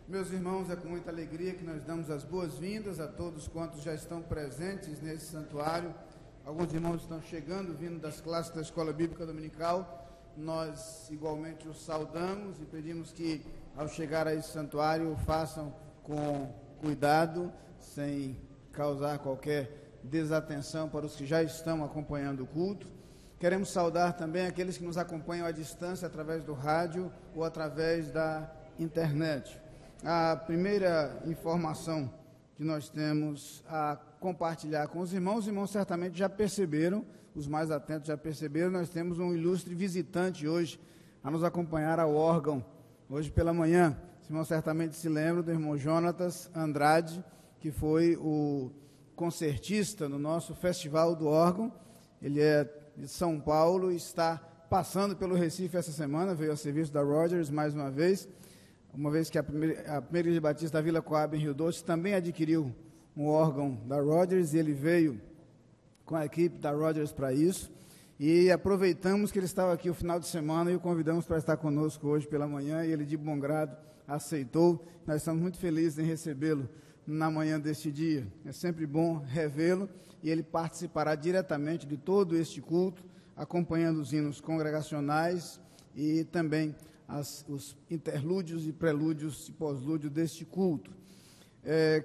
Meus irmãos, é com muita alegria que nós damos as boas-vindas a todos quantos já estão presentes nesse santuário. Alguns irmãos estão chegando, vindo das classes da Escola Bíblica Dominical. Nós igualmente os saudamos e pedimos que, ao chegar a esse santuário, o façam com cuidado, sem causar qualquer desatenção para os que já estão acompanhando o culto. Queremos saudar também aqueles que nos acompanham à distância, através do rádio ou através da internet. A primeira informação que nós temos a compartilhar com os irmãos certamente já perceberam, os mais atentos já perceberam, nós temos um ilustre visitante hoje a nos acompanhar ao órgão, hoje pela manhã. Os irmãos certamente se lembram do irmão Jonatas Andrade, que foi o concertista no nosso Festival do Órgão. Ele é de São Paulo e está passando pelo Recife essa semana, veio a serviço da Rogers mais uma vez que a primeira Igreja Batista da Vila Coab, em Rio Doce, também adquiriu um órgão da Rogers, e ele veio com a equipe da Rogers para isso, e aproveitamos que ele estava aqui o final de semana e o convidamos para estar conosco hoje pela manhã, e ele de bom grado aceitou. Nós estamos muito felizes em recebê-lo na manhã deste dia. É sempre bom revê-lo, e ele participará diretamente de todo este culto, acompanhando os hinos congregacionais e também os interlúdios e prelúdios e pós-lúdio deste culto.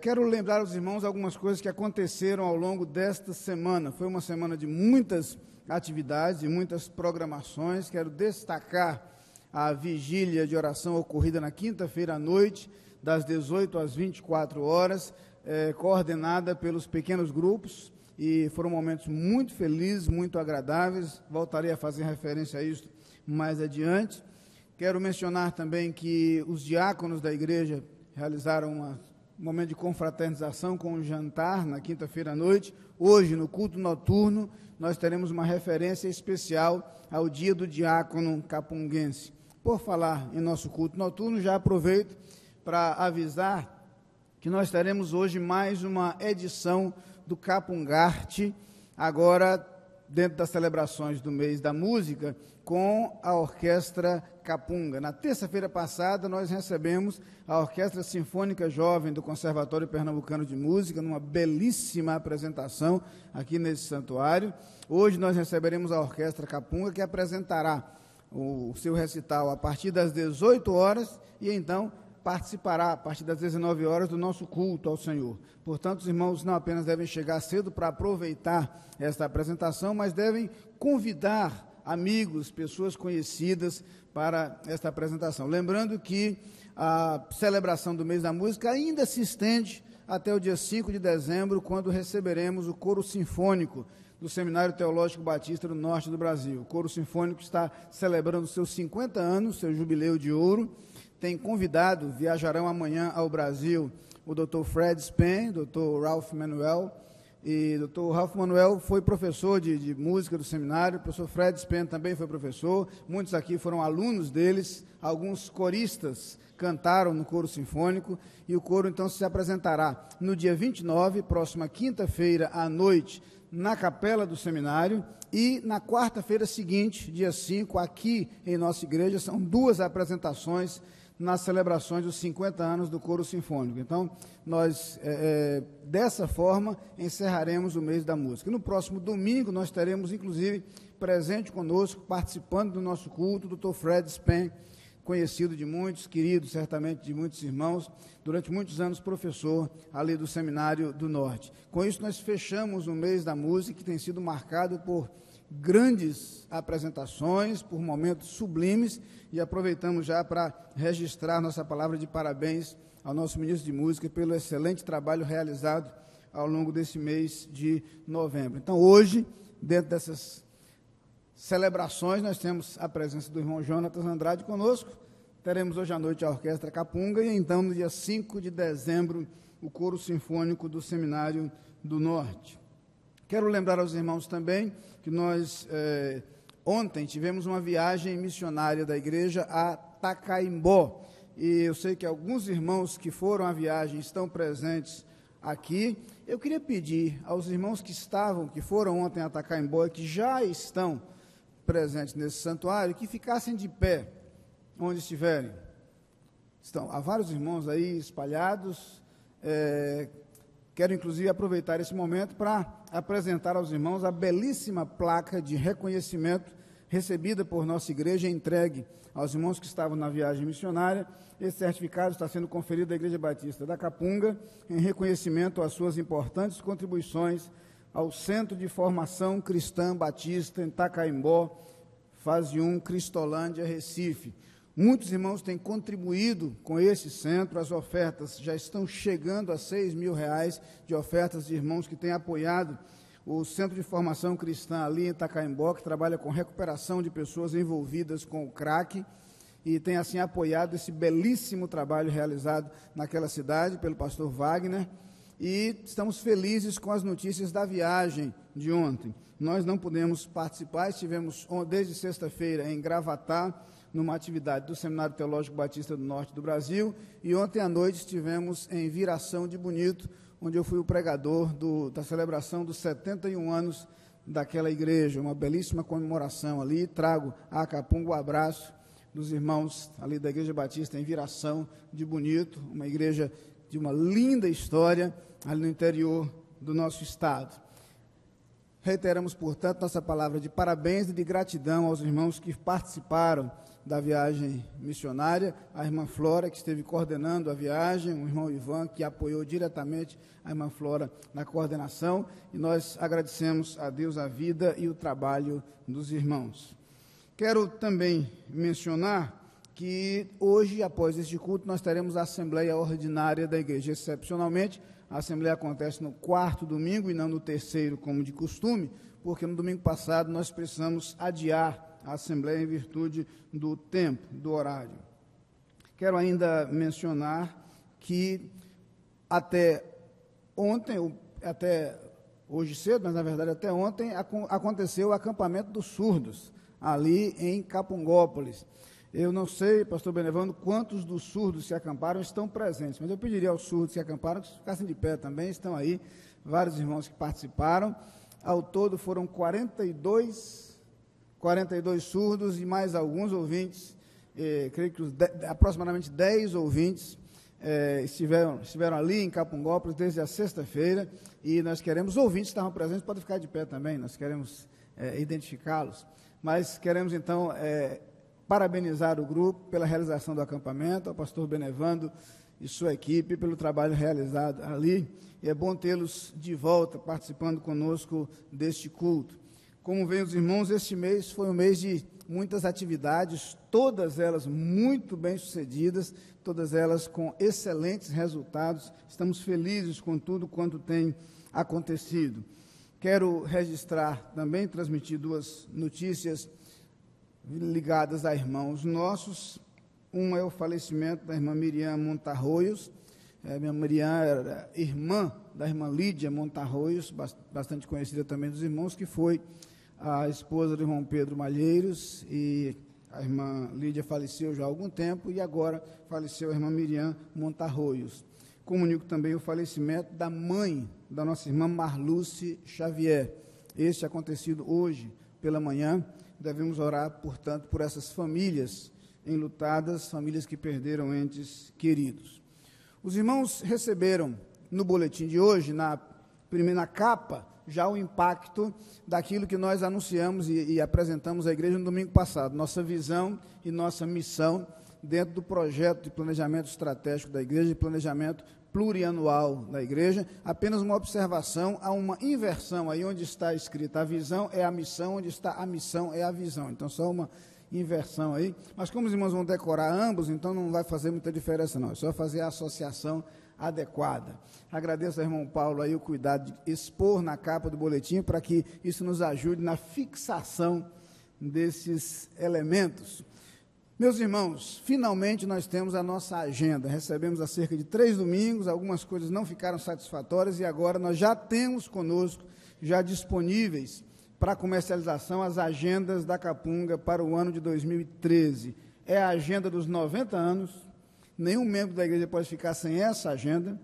Quero lembrar aos irmãos algumas coisas que aconteceram ao longo desta semana. Foi uma semana de muitas atividades e muitas programações. Quero destacar a vigília de oração ocorrida na quinta-feira à noite, das 18 às 24 horas, coordenada pelos pequenos grupos, e foram momentos muito felizes, muito agradáveis. Voltarei a fazer referência a isso mais adiante. Quero mencionar também que os diáconos da igreja realizaram um momento de confraternização com um jantar na quinta-feira à noite. Hoje, no culto noturno, nós teremos uma referência especial ao Dia do Diácono Capunguense. Por falar em nosso culto noturno, já aproveito para avisar que nós teremos hoje mais uma edição do Capungarte, agora dentro das celebrações do mês da música, com a Orquestra Capunga. Na terça-feira passada, nós recebemos a Orquestra Sinfônica Jovem do Conservatório Pernambucano de Música, numa belíssima apresentação aqui nesse santuário. Hoje nós receberemos a Orquestra Capunga, que apresentará o seu recital a partir das 18 horas e então participará a partir das 19 horas do nosso culto ao Senhor. Portanto, os irmãos não apenas devem chegar cedo para aproveitar esta apresentação, mas devem convidar amigos, pessoas conhecidas para esta apresentação. Lembrando que a celebração do mês da música ainda se estende até o dia 5 de dezembro, quando receberemos o Coro Sinfônico do Seminário Teológico Batista do Norte do Brasil. O Coro Sinfônico está celebrando seus 50 anos, seu jubileu de ouro. Tem convidado, viajarão amanhã ao Brasil, o Dr. Fred Spen, Dr. Ralph Manuel. E o Dr. Ralph Manuel foi professor de música do seminário, o professor Fred Spen também foi professor, muitos aqui foram alunos deles, alguns coristas cantaram no coro sinfônico, e o coro então se apresentará no dia 29, próxima quinta-feira à noite, na capela do seminário, e na quarta-feira seguinte, dia 5, aqui em nossa igreja. São duas apresentações nas celebrações dos 50 anos do Coro Sinfônico. Então, nós, dessa forma, encerraremos o mês da música. No próximo domingo, nós teremos, inclusive, presente conosco, participando do nosso culto, o Dr. Fred Spen, conhecido de muitos, querido certamente de muitos irmãos, durante muitos anos professor ali do Seminário do Norte. Com isso, nós fechamos o mês da música, que tem sido marcado por grandes apresentações, por momentos sublimes, e aproveitamos já para registrar nossa palavra de parabéns ao nosso ministro de música pelo excelente trabalho realizado ao longo desse mês de novembro. Então, hoje, dentro dessas celebrações, nós temos a presença do irmão Jonatas Andrade conosco. Teremos hoje à noite a Orquestra Capunga e então, no dia 5 de dezembro, o Coro Sinfônico do Seminário do Norte. Quero lembrar aos irmãos também que nós, ontem, tivemos uma viagem missionária da igreja a Tacaimbó, e eu sei que alguns irmãos que foram à viagem estão presentes aqui. Eu queria pedir aos irmãos que foram ontem a Tacaimbó e que já estão presentes nesse santuário, que ficassem de pé onde estiverem. há vários irmãos aí espalhados. Quero, inclusive, aproveitar esse momento para apresentar aos irmãos a belíssima placa de reconhecimento recebida por nossa igreja e entregue aos irmãos que estavam na viagem missionária. Esse certificado está sendo conferido à Igreja Batista da Capunga em reconhecimento às suas importantes contribuições ao Centro de Formação Cristã Batista em Tacaimbó, fase 1, Cristolândia, Recife. Muitos irmãos têm contribuído com esse centro, as ofertas já estão chegando a R$6.000 de ofertas de irmãos que têm apoiado o Centro de Formação Cristã ali em Tacaimbó, que trabalha com recuperação de pessoas envolvidas com o crack, e tem assim apoiado esse belíssimo trabalho realizado naquela cidade pelo pastor Wagner, e estamos felizes com as notícias da viagem de ontem. Nós não pudemos participar, estivemos desde sexta-feira em Gravatá, numa atividade do Seminário Teológico Batista do Norte do Brasil, e ontem à noite estivemos em Viração de Bonito, onde eu fui o pregador da celebração dos 71 anos daquela igreja, uma belíssima comemoração ali. Trago a Capunga o abraço dos irmãos ali da Igreja Batista em Viração de Bonito, uma igreja de uma linda história ali no interior do nosso estado. Reiteramos, portanto, nossa palavra de parabéns e de gratidão aos irmãos que participaram da viagem missionária, a irmã Flora, que esteve coordenando a viagem, o irmão Ivan, que apoiou diretamente a irmã Flora na coordenação, e nós agradecemos a Deus a vida e o trabalho dos irmãos. Quero também mencionar que hoje, após este culto, nós teremos a Assembleia Ordinária da Igreja. Excepcionalmente, a Assembleia acontece no 4º domingo e não no 3º, como de costume, porque no domingo passado nós precisamos adiar a Assembleia em virtude do tempo, do horário. Quero ainda mencionar que até ontem, até hoje cedo, mas na verdade até ontem, aconteceu o acampamento dos surdos, ali em Capungópolis. Eu não sei, pastor Benevando, quantos dos surdos que acamparam estão presentes, mas eu pediria aos surdos que acamparam que ficassem de pé também. Estão aí vários irmãos que participaram. Ao todo foram 42 surdos e mais alguns ouvintes, creio que aproximadamente 10 ouvintes estiveram ali em Capungópolis desde a sexta-feira, e nós queremos, ouvintes que estavam presentes, podem ficar de pé também, nós queremos identificá-los, mas queremos então parabenizar o grupo pela realização do acampamento, ao pastor Benevando e sua equipe pelo trabalho realizado ali, e é bom tê-los de volta participando conosco deste culto. Como veem os irmãos, este mês foi um mês de muitas atividades, todas elas muito bem sucedidas, todas elas com excelentes resultados. Estamos felizes com tudo quanto tem acontecido. Quero registrar também, transmitir duas notícias ligadas a irmãos nossos. Um é o falecimento da irmã Miriam Montarroios. Minha Miriam era irmã da irmã Lídia Montarroios, bastante conhecida também dos irmãos, que foi a esposa do irmão Pedro Malheiros, e a irmã Lídia faleceu já há algum tempo, e agora faleceu a irmã Miriam Montarroios. Comunico também o falecimento da mãe da nossa irmã Marluce Xavier. Este acontecido hoje pela manhã. Devemos orar, portanto, por essas famílias enlutadas, famílias que perderam entes queridos. Os irmãos receberam no boletim de hoje, na capa, já o impacto daquilo que nós anunciamos e apresentamos à igreja no domingo passado, nossa visão e nossa missão dentro do projeto de planejamento estratégico da igreja, de planejamento plurianual da igreja. Apenas uma observação, há uma inversão aí onde está escrita a visão é a missão, onde está a missão é a visão, então só uma inversão aí, mas como os irmãos vão decorar ambos, então não vai fazer muita diferença não, é só fazer a associação adequada. Agradeço ao irmão Paulo aí o cuidado de expor na capa do boletim para que isso nos ajude na fixação desses elementos. Meus irmãos, finalmente nós temos a nossa agenda. Recebemos há cerca de 3 domingos, algumas coisas não ficaram satisfatórias e agora nós já temos conosco, já disponíveis para comercialização, as agendas da Capunga para o ano de 2013. É a agenda dos 90 anos. Nenhum membro da igreja pode ficar sem essa agenda.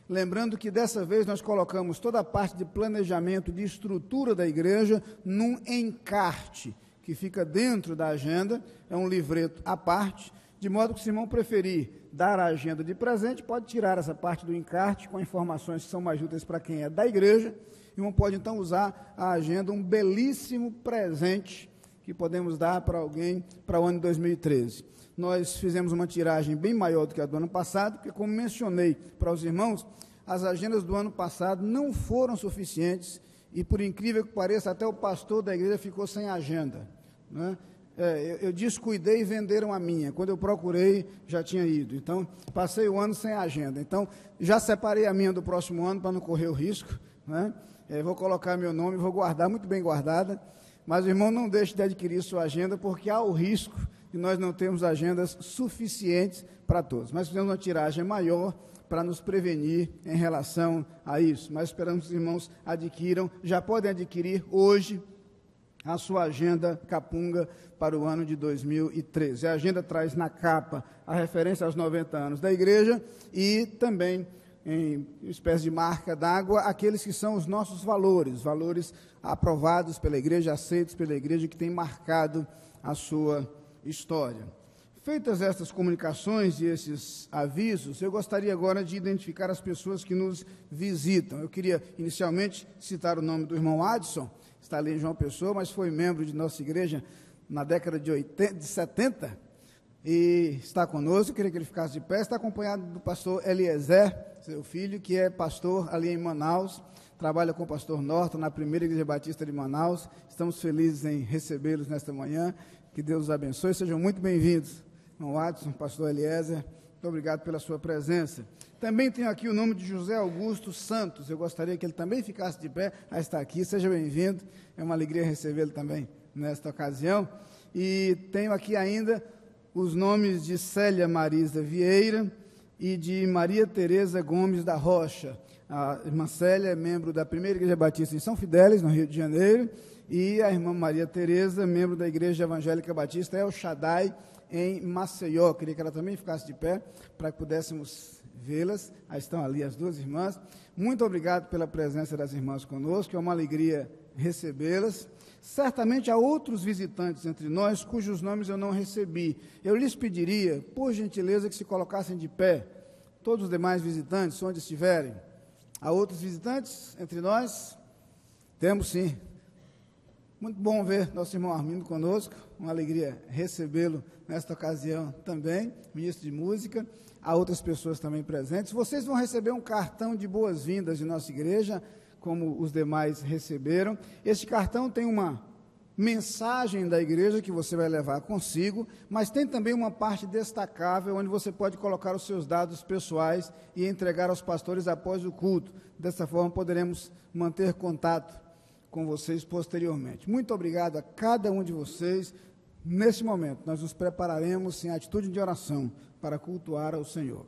Lembrando que dessa vez nós colocamos toda a parte de planejamento, de estrutura da igreja, num encarte, que fica dentro da agenda, é um livreto à parte, De modo que, se o irmão preferir dar a agenda de presente, pode tirar essa parte do encarte com informações que são mais úteis para quem é da igreja. O irmão pode, então, usar a agenda, um belíssimo presente que podemos dar para alguém para o ano de 2013. Nós fizemos uma tiragem bem maior do que a do ano passado, porque, como mencionei para os irmãos, as agendas do ano passado não foram suficientes e, por incrível que pareça, até o pastor da igreja ficou sem agenda, né? Eu descuidei e venderam a minha. Quando eu procurei, já tinha ido. Então, passei o ano sem agenda. Então, já separei a minha do próximo ano para não correr o risco, né? Vou colocar meu nome, vou guardar, muito bem guardada. Mas o irmão não deixe de adquirir sua agenda, porque há o risco de nós não termos agendas suficientes para todos. Mas fizemos uma tiragem maior para nos prevenir em relação a isso. Mas esperamos que os irmãos adquiram, já podem adquirir hoje a sua agenda capunga para o ano de 2013. A agenda traz na capa a referência aos 90 anos da igreja e também, em espécie de marca d'água, aqueles que são os nossos valores aprovados pela igreja, aceitos pela igreja, que tem marcado a sua história. Feitas estas comunicações e esses avisos, eu gostaria agora de identificar as pessoas que nos visitam. Eu queria inicialmente citar o nome do irmão Adson, está ali em João Pessoa, mas foi membro de nossa igreja na década de 70 e está conosco. Eu queria que ele ficasse de pé. Está acompanhado do pastor Eliezer, seu filho, que é pastor ali em Manaus, trabalha com o pastor Norton na primeira igreja batista de Manaus. Estamos felizes em recebê-los nesta manhã. Que Deus os abençoe. Sejam muito bem-vindos, irmão Adson, pastor Eliezer. Muito obrigado pela sua presença. Também tenho aqui o nome de José Augusto Santos. Eu gostaria que ele também ficasse de pé. Está aqui, seja bem-vindo. É uma alegria recebê-lo também nesta ocasião. E tenho aqui ainda os nomes de Célia Marisa Vieira e de Maria Tereza Gomes da Rocha. A irmã Célia é membro da primeira igreja batista em São Fidélis, no Rio de Janeiro, e a irmã Maria Tereza, membro da igreja evangélica batista El Shaddai, em Maceió. Queria que ela também ficasse de pé, para que pudéssemos vê-las. Aí estão ali as duas irmãs. Muito obrigado pela presença das irmãs conosco, é uma alegria recebê-las. Certamente há outros visitantes entre nós, cujos nomes eu não recebi. Eu lhes pediria, por gentileza, que se colocassem de pé, todos os demais visitantes, onde estiverem. Há outros visitantes entre nós? Temos sim. Muito bom ver nosso irmão Armindo conosco, uma alegria recebê-lo nesta ocasião também, ministro de música. Há outras pessoas também presentes. Vocês vão receber um cartão de boas-vindas de nossa igreja, como os demais receberam. Este cartão tem uma mensagem da igreja que você vai levar consigo, mas tem também uma parte destacável, onde você pode colocar os seus dados pessoais e entregar aos pastores após o culto. Dessa forma, poderemos manter contato com vocês posteriormente. Muito obrigado a cada um de vocês. Nesse momento, nós nos prepararemos em atitude de oração para cultuar ao Senhor.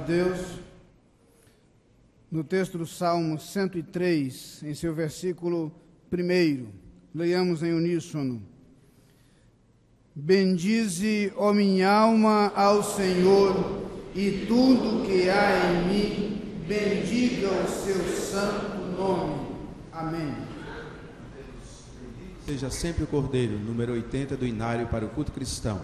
de Deus, no texto do Salmo 103, em seu versículo 1, leiamos em uníssono. Bendize, ó minha alma, ao Senhor, e tudo que há em mim, bendiga o seu santo nome. Amém. Seja sempre o Cordeiro, número 80 do Inário para o culto cristão.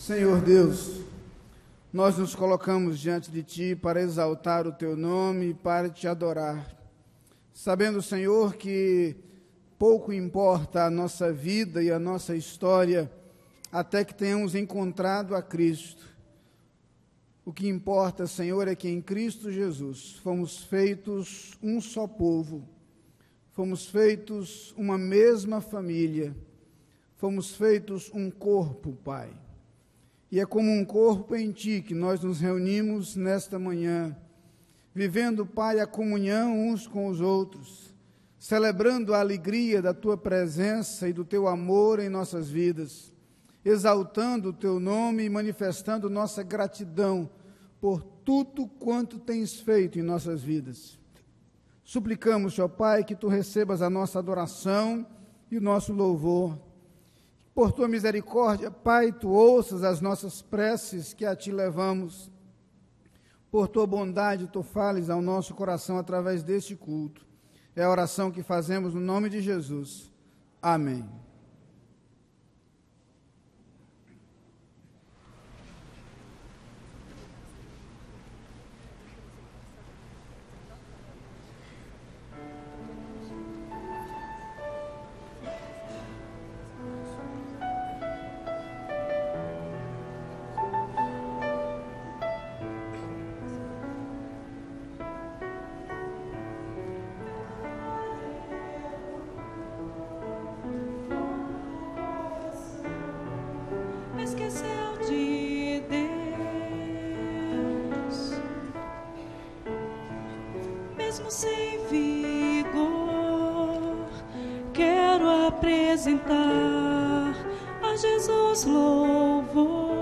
Senhor Deus, nós nos colocamos diante de Ti para exaltar o Teu nome e para Te adorar, sabendo, Senhor, que pouco importa a nossa vida e a nossa história até que tenhamos encontrado a Cristo. O que importa, Senhor, é que em Cristo Jesus fomos feitos um só povo, fomos feitos uma mesma família, fomos feitos um corpo, Pai. E é como um corpo em Ti que nós nos reunimos nesta manhã, vivendo, Pai, a comunhão uns com os outros, celebrando a alegria da Tua presença e do Teu amor em nossas vidas, exaltando o Teu nome e manifestando nossa gratidão por tudo quanto Tens feito em nossas vidas. Suplicamos, ó Pai, que Tu recebas a nossa adoração e o nosso louvor. Por Tua misericórdia, Pai, Tu ouças as nossas preces que a Ti levamos. Por Tua bondade, Tu fales ao nosso coração através deste culto. É a oração que fazemos no nome de Jesus. Amém. Esqueceu de Deus, mesmo sem vigor, quero apresentar a Jesus louvor.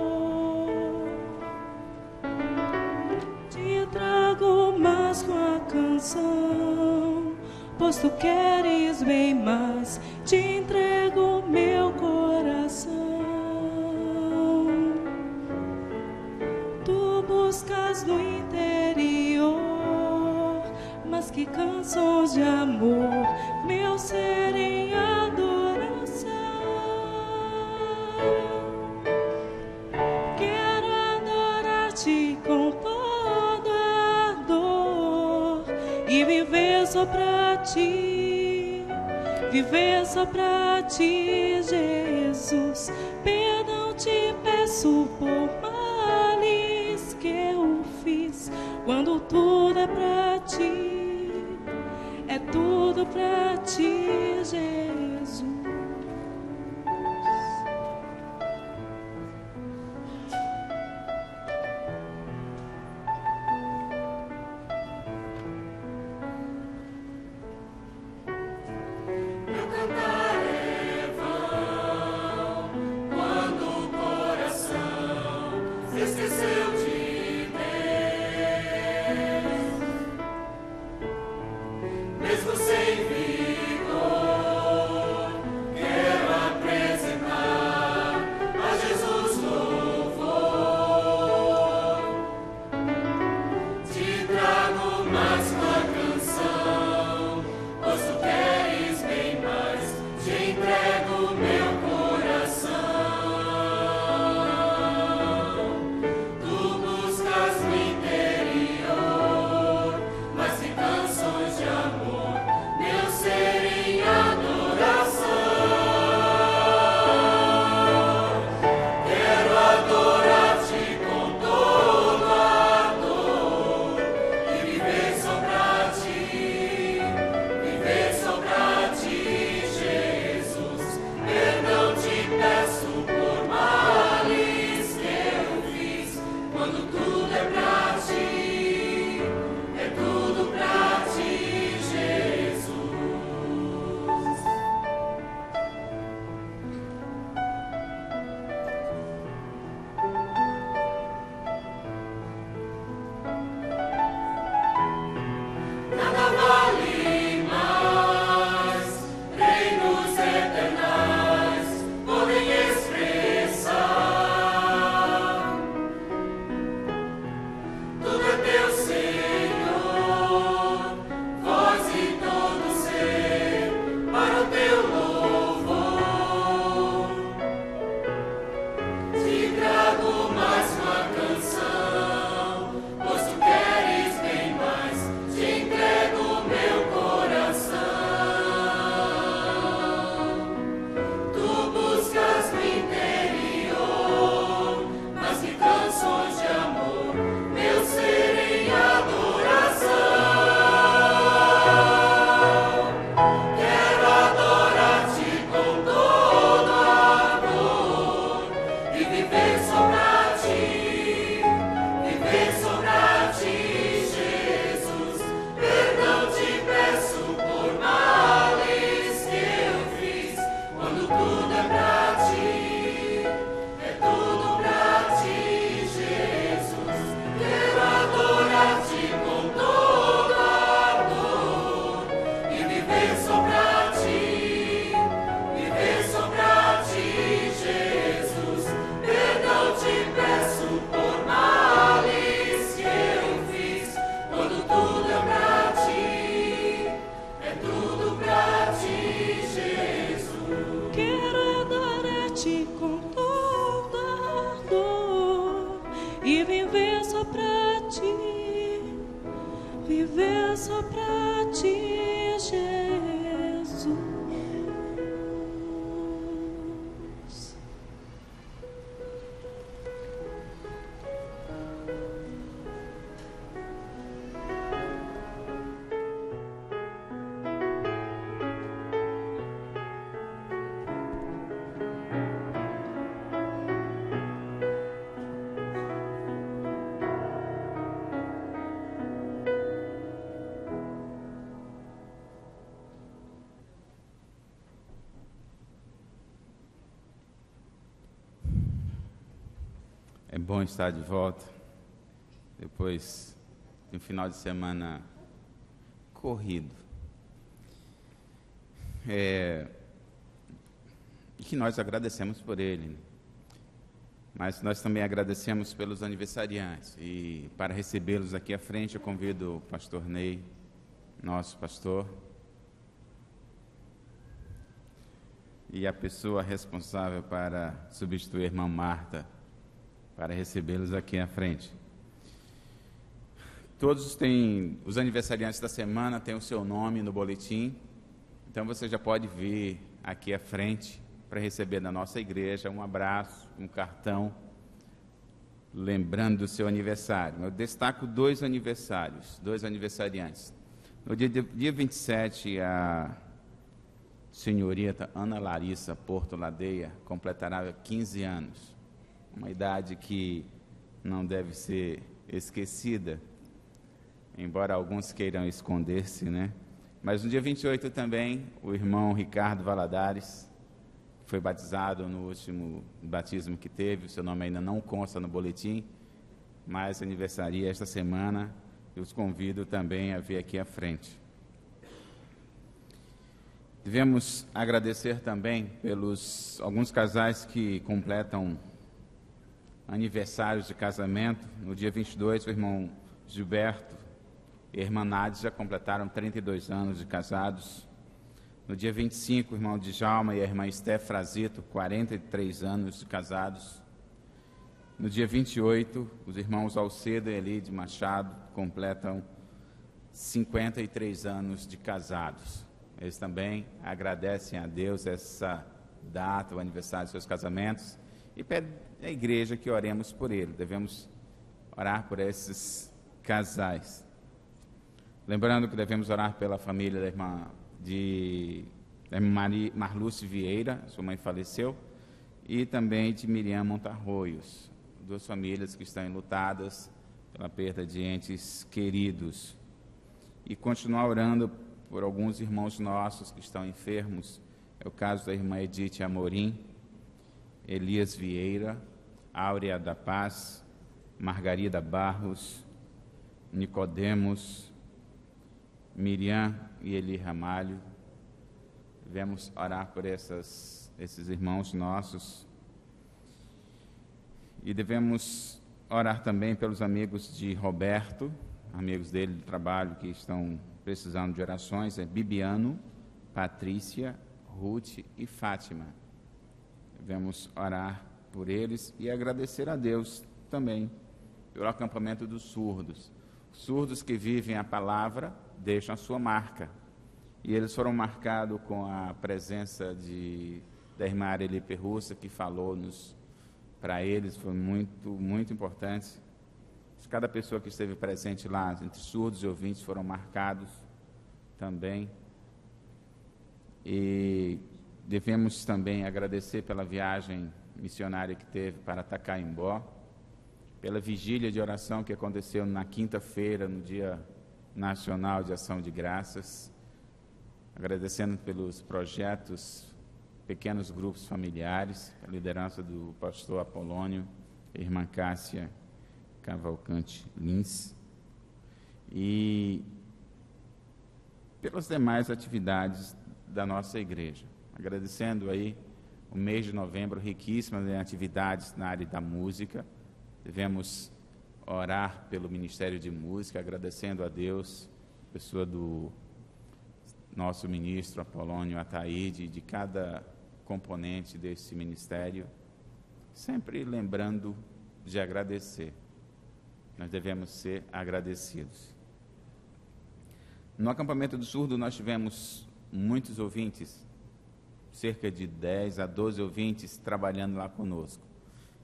Te trago mais com a canção, pois Tu queres bem mais, te entrego meu coração. Buscas no interior, mas que canções de amor, meu ser em adoração. Quero adorar-te com toda a dor e viver só pra Ti, viver só pra ti, Jesus. Perdão te peço por males que eu fiz, quando tudo é pra ti, é tudo pra ti, Jesus. Viver só pra ti, Jesus. É bom estar de volta, depois de um final de semana corrido. E que nós agradecemos por ele, né? Mas nós também agradecemos pelos aniversariantes. E para recebê-los aqui à frente, eu convido o pastor Ney, nosso pastor, e a pessoa responsável para substituir a irmã Marta, para recebê-los aqui à frente. Todos os aniversariantes da semana têm o seu nome no boletim. Então você já pode vir aqui à frente para receber da nossa igreja um abraço, um cartão, lembrando do seu aniversário. Eu destaco dois aniversariantes. No dia 27, a senhorita Ana Larissa Porto Ladeia completará 15 anos, uma idade que não deve ser esquecida, embora alguns queiram esconder-se, né? Mas no dia 28 também, o irmão Ricardo Valadares foi batizado no último batismo que teve, o seu nome ainda não consta no boletim, mas aniversaria esta semana, eu os convido também a vir aqui à frente. Devemos agradecer também pelos alguns casais que completam aniversários de casamento. No dia 22, o irmão Gilberto e a irmã Nádia completaram 32 anos de casados. No dia 25, o irmão Djalma e a irmã Esté Frazito, 43 anos de casados. No dia 28, os irmãos Alcedo e Elide Machado completam 53 anos de casados. Eles também agradecem a Deus essa data, o aniversário de seus casamentos, e pedem à igreja que oremos por ele. Devemos orar por esses casais. Lembrando que devemos orar pela família da irmã Marluce Vieira, sua mãe faleceu, e também de Miriam Montarroios, duas famílias que estão enlutadas pela perda de entes queridos. E continuar orando por alguns irmãos nossos que estão enfermos. É o caso da irmã Edith Amorim, Elias Vieira, Áurea da Paz, Margarida Barros, Nicodemos, Miriam e Eli Ramalho. Devemos orar por esses irmãos nossos. E devemos orar também pelos amigos de Roberto, amigos dele do trabalho que estão precisando de orações. É Bibiano, Patrícia, Ruth e Fátima. Devemos orar por eles e agradecer a Deus também pelo acampamento dos surdos. Surdos que vivem a palavra deixam a sua marca. E eles foram marcados com a presença da irmã Areli Perrussa, que falou para eles, foi muito, muito importante. Cada pessoa que esteve presente lá, entre surdos e ouvintes, foram marcados também. E devemos também agradecer pela viagem missionária que teve para Tacaimbó, pela vigília de oração que aconteceu na quinta-feira, no Dia Nacional de Ação de Graças, agradecendo pelos projetos, pequenos grupos familiares, a liderança do pastor Apolônio, a irmã Cássia Cavalcante Lins, e pelas demais atividades da nossa igreja. Agradecendo aí o mês de novembro riquíssimo em atividades na área da música. Devemos orar pelo Ministério de Música, agradecendo a Deus, pessoa do nosso ministro Apolônio Ataíde, de cada componente desse ministério, sempre lembrando de agradecer. Nós devemos ser agradecidos. No acampamento do surdo nós tivemos muitos ouvintes, cerca de 10 a 12 ouvintes trabalhando lá conosco.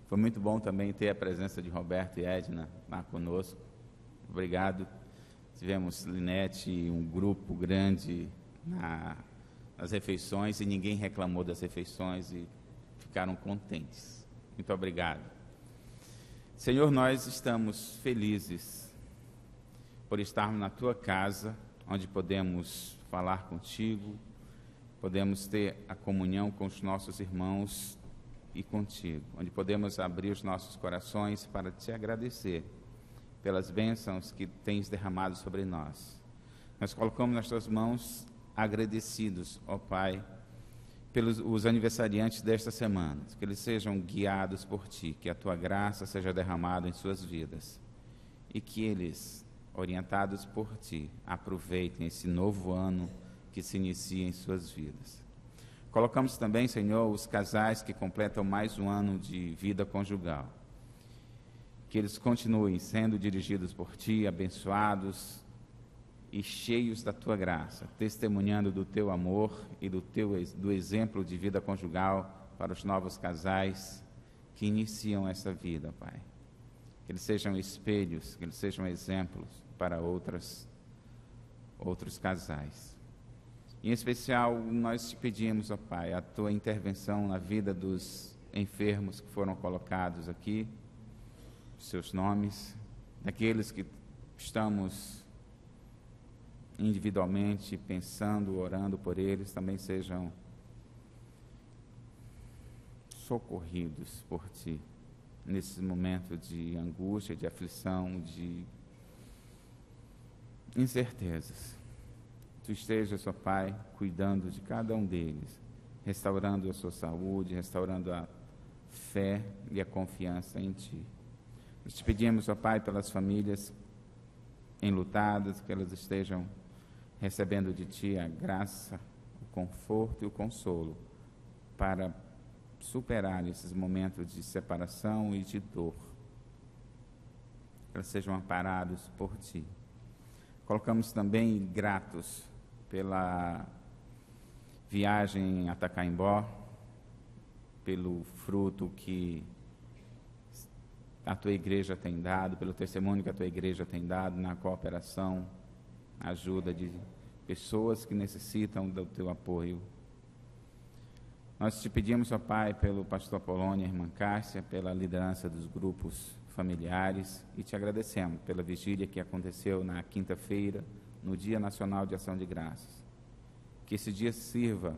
Foi muito bom também ter a presença de Roberto e Edna lá conosco. Obrigado. Tivemos, Linete, um grupo grande nas refeições e ninguém reclamou das refeições e ficaram contentes. Muito obrigado. Senhor, nós estamos felizes por estarmos na Tua casa, onde podemos falar contigo, podemos ter a comunhão com os nossos irmãos e contigo, onde podemos abrir os nossos corações para Te agradecer pelas bênçãos que Tens derramado sobre nós. Nós colocamos nas Tuas mãos agradecidos, ó Pai, pelos os aniversariantes desta semana, que eles sejam guiados por Ti, que a Tua graça seja derramada em suas vidas e que eles, orientados por Ti, aproveitem esse novo ano que se inicia em suas vidas. Colocamos também, Senhor, os casais que completam mais um ano de vida conjugal, que eles continuem sendo dirigidos por Ti, abençoados e cheios da tua graça, testemunhando do teu amor e do exemplo de vida conjugal para os novos casais que iniciam essa vida, Pai. Que eles sejam espelhos, que eles sejam exemplos para outros casais. Em especial, nós te pedimos, ó Pai, a tua intervenção na vida dos enfermos que foram colocados aqui, seus nomes, daqueles que estamos individualmente pensando, orando por eles, também sejam socorridos por Ti, nesse momento de angústia, de aflição, de incertezas. Tu estejas, ó Pai, cuidando de cada um deles, restaurando a sua saúde, restaurando a fé e a confiança em Ti. Nós te pedimos, ó Pai, pelas famílias enlutadas, que elas estejam recebendo de Ti a graça, o conforto e o consolo para superar esses momentos de separação e de dor. Que elas sejam amparados por Ti. Colocamos também gratos pela viagem a Tacaimbó, pelo fruto que a Tua igreja tem dado, pelo testemunho que a Tua igreja tem dado na cooperação, ajuda de pessoas que necessitam do Teu apoio. Nós te pedimos, ó Pai, pelo pastor Apolônio e a irmã Cássia, pela liderança dos grupos familiares, e te agradecemos pela vigília que aconteceu na quinta-feira, no Dia Nacional de Ação de Graças. Que esse dia sirva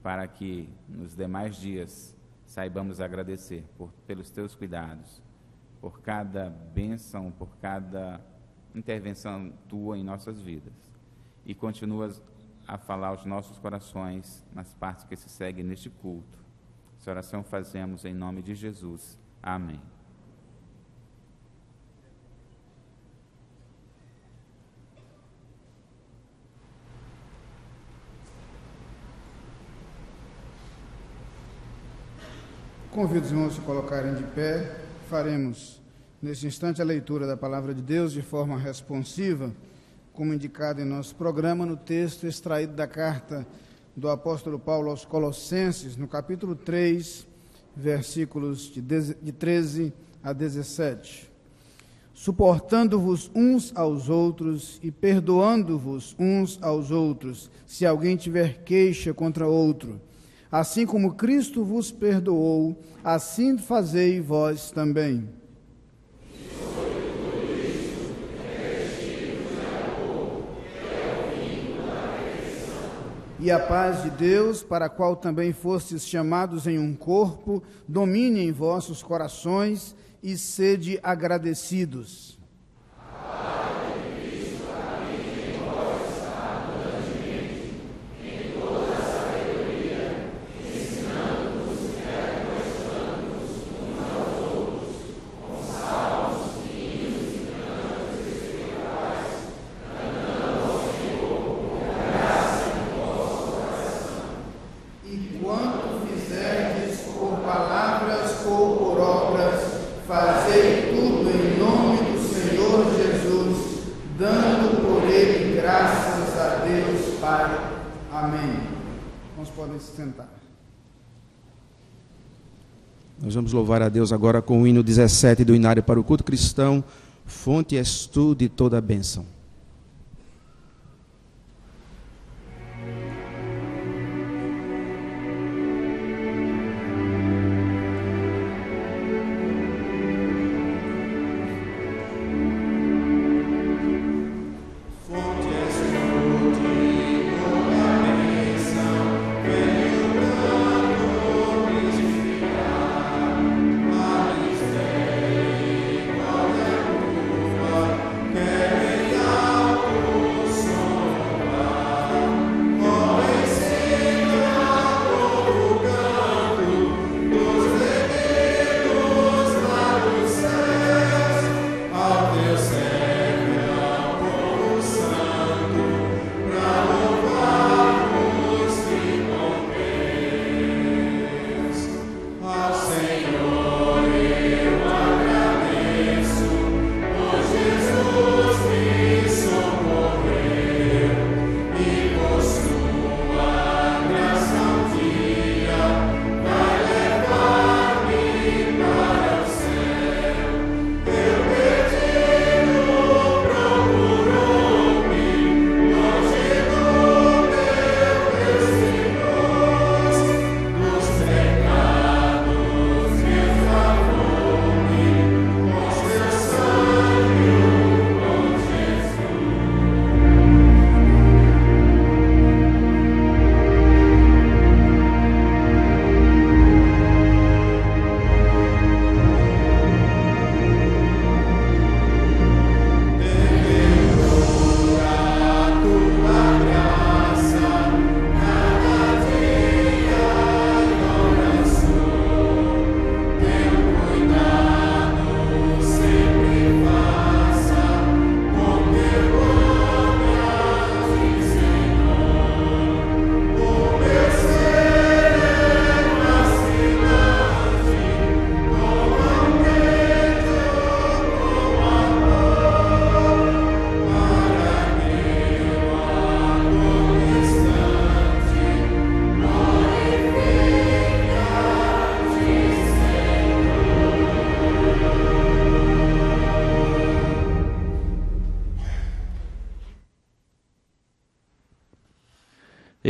para que nos demais dias saibamos agradecer pelos Teus cuidados, por cada bênção, por cada intervenção Tua em nossas vidas. E continuas a falar aos nossos corações nas partes que se seguem neste culto. Essa oração fazemos em nome de Jesus. Amém. Convido os irmãos a se colocarem de pé. Faremos, neste instante, a leitura da Palavra de Deus de forma responsiva, como indicado em nosso programa, no texto extraído da carta do apóstolo Paulo aos Colossenses, no capítulo 3, versículos de 13 a 17. Suportando-vos uns aos outros e perdoando-vos uns aos outros, se alguém tiver queixa contra outro. Assim como Cristo vos perdoou, assim fazei vós também. E a paz de Deus, para a qual também fostes chamados em um corpo, domine em vossos corações e sede agradecidos. Nós vamos louvar a Deus agora com o hino 17 do Inário para o Culto Cristão. Fonte és tu de toda a bênção. Yeah.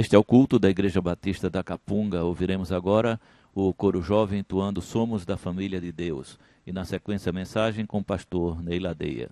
Este é o culto da Igreja Batista da Capunga. Ouviremos agora o coro jovem entoando Somos da Família de Deus. E na sequência a mensagem com o pastor Ney Ladeia.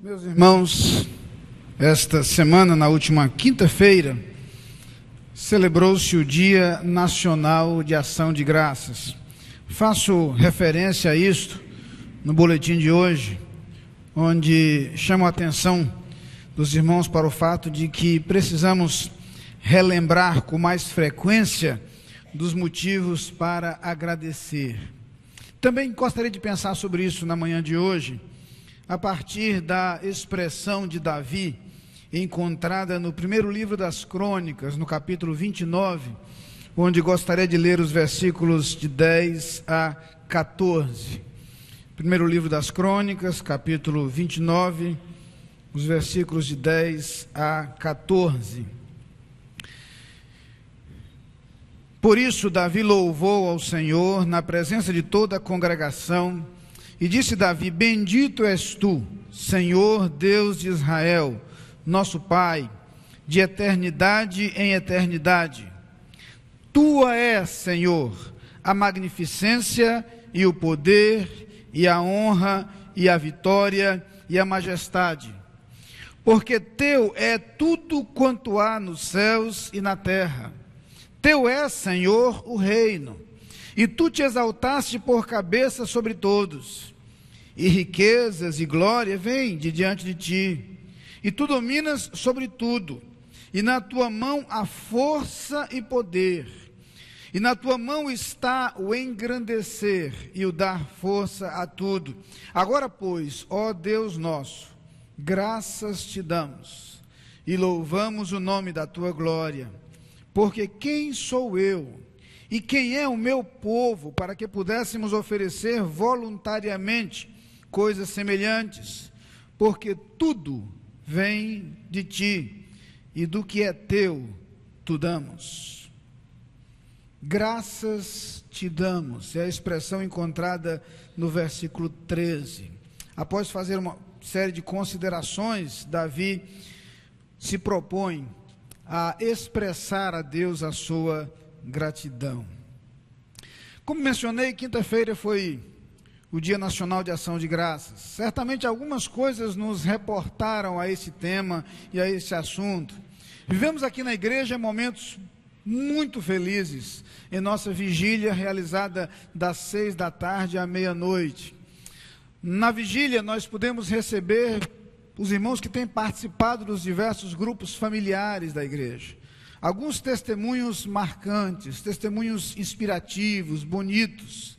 Meus irmãos, esta semana, na última quinta-feira, celebrou-se o Dia Nacional de Ação de Graças. Faço referência a isto no boletim de hoje, onde chamo a atenção dos irmãos para o fato de que precisamos relembrar com mais frequência dos motivos para agradecer. Também gostaria de pensar sobre isso na manhã de hoje, a partir da expressão de Davi, encontrada no primeiro livro das Crônicas, no capítulo 29, onde gostaria de ler os versículos de 10 a 14. Primeiro livro das Crônicas, capítulo 29, os versículos de 10 a 14. Por isso Davi louvou ao Senhor na presença de toda a congregação, e disse Davi: bendito és tu, Senhor Deus de Israel, nosso Pai, de eternidade em eternidade. Tua é, Senhor, a magnificência e o poder e a honra e a vitória e a majestade. Porque teu é tudo quanto há nos céus e na terra. Teu é, Senhor, o reino, e tu te exaltaste por cabeça sobre todos, e riquezas e glória vêm de diante de ti, e tu dominas sobre tudo, e na tua mão há força e poder, e na tua mão está o engrandecer e o dar força a tudo. Agora, pois, ó Deus nosso, graças te damos, e louvamos o nome da tua glória, porque quem sou eu e quem é o meu povo para que pudéssemos oferecer voluntariamente coisas semelhantes? Porque tudo vem de ti, e do que é teu, tu damos. Graças te damos, é a expressão encontrada no versículo 13. Após fazer uma série de considerações, Davi se propõe a expressar a Deus a sua gratidão. Como mencionei, quinta-feira foi o Dia Nacional de Ação de Graças. Certamente algumas coisas nos reportaram a esse tema e a esse assunto. Vivemos aqui na igreja momentos muito felizes em nossa vigília realizada das 6 da tarde à meia-noite. Na vigília nós pudemos receber os irmãos que têm participado dos diversos grupos familiares da igreja. Alguns testemunhos marcantes, testemunhos inspirativos, bonitos,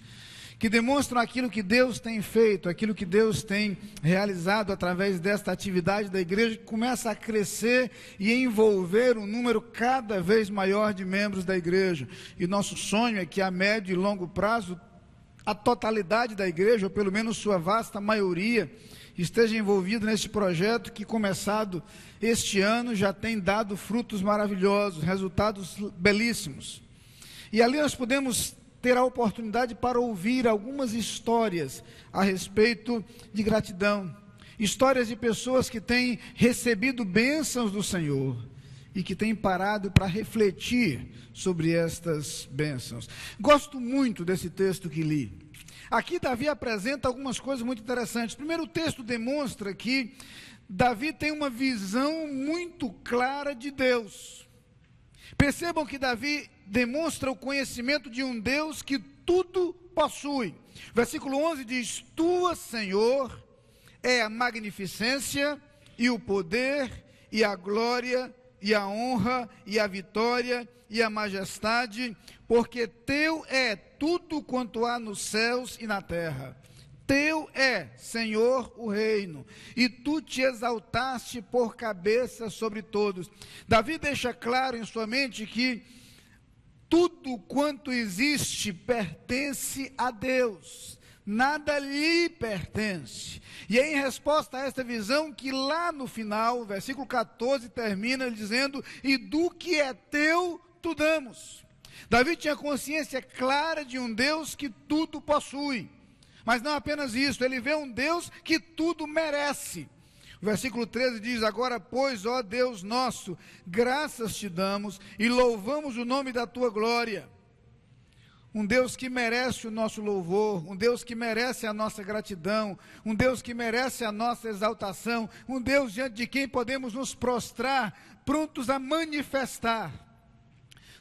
que demonstram aquilo que Deus tem feito, aquilo que Deus tem realizado através desta atividade da igreja, que começa a crescer e envolver um número cada vez maior de membros da igreja. E nosso sonho é que a médio e longo prazo, a totalidade da igreja, ou pelo menos sua vasta maioria, esteja envolvido nesse projeto que, começado este ano, já tem dado frutos maravilhosos, resultados belíssimos. E ali nós podemos ter a oportunidade para ouvir algumas histórias a respeito de gratidão, histórias de pessoas que têm recebido bênçãos do Senhor e que têm parado para refletir sobre estas bênçãos. Gosto muito desse texto que li. Aqui Davi apresenta algumas coisas muito interessantes. Primeiro, o texto demonstra que Davi tem uma visão muito clara de Deus. Percebam que Davi demonstra o conhecimento de um Deus que tudo possui. Versículo 11 diz: tua, Senhor, é a magnificência e o poder e a glória e a honra e a vitória e a majestade, porque teu é tudo quanto há nos céus e na terra. Teu é, Senhor, o reino, e tu te exaltaste por cabeça sobre todos. Davi deixa claro em sua mente que tudo quanto existe pertence a Deus, nada lhe pertence. E é em resposta a esta visão que lá no final, o versículo 14 termina dizendo: e do que é teu, tu damos. Davi tinha consciência clara de um Deus que tudo possui, mas não apenas isso, ele vê um Deus que tudo merece. O versículo 13 diz: agora, pois, ó Deus nosso, graças te damos e louvamos o nome da tua glória. Um Deus que merece o nosso louvor, um Deus que merece a nossa gratidão, um Deus que merece a nossa exaltação, um Deus diante de quem podemos nos prostrar, prontos a manifestar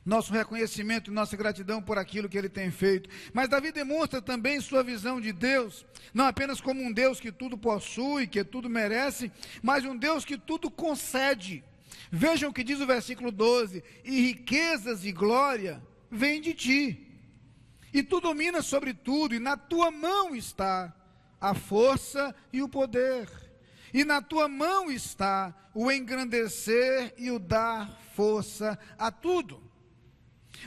nosso reconhecimento e nossa gratidão por aquilo que ele tem feito. Mas Davi demonstra também sua visão de Deus, não apenas como um Deus que tudo possui, que tudo merece, mas um Deus que tudo concede. Vejam o que diz o versículo 12: e riquezas e glória vêm de ti, e tu dominas sobre tudo, e na tua mão está a força e o poder, e na tua mão está o engrandecer e o dar força a tudo.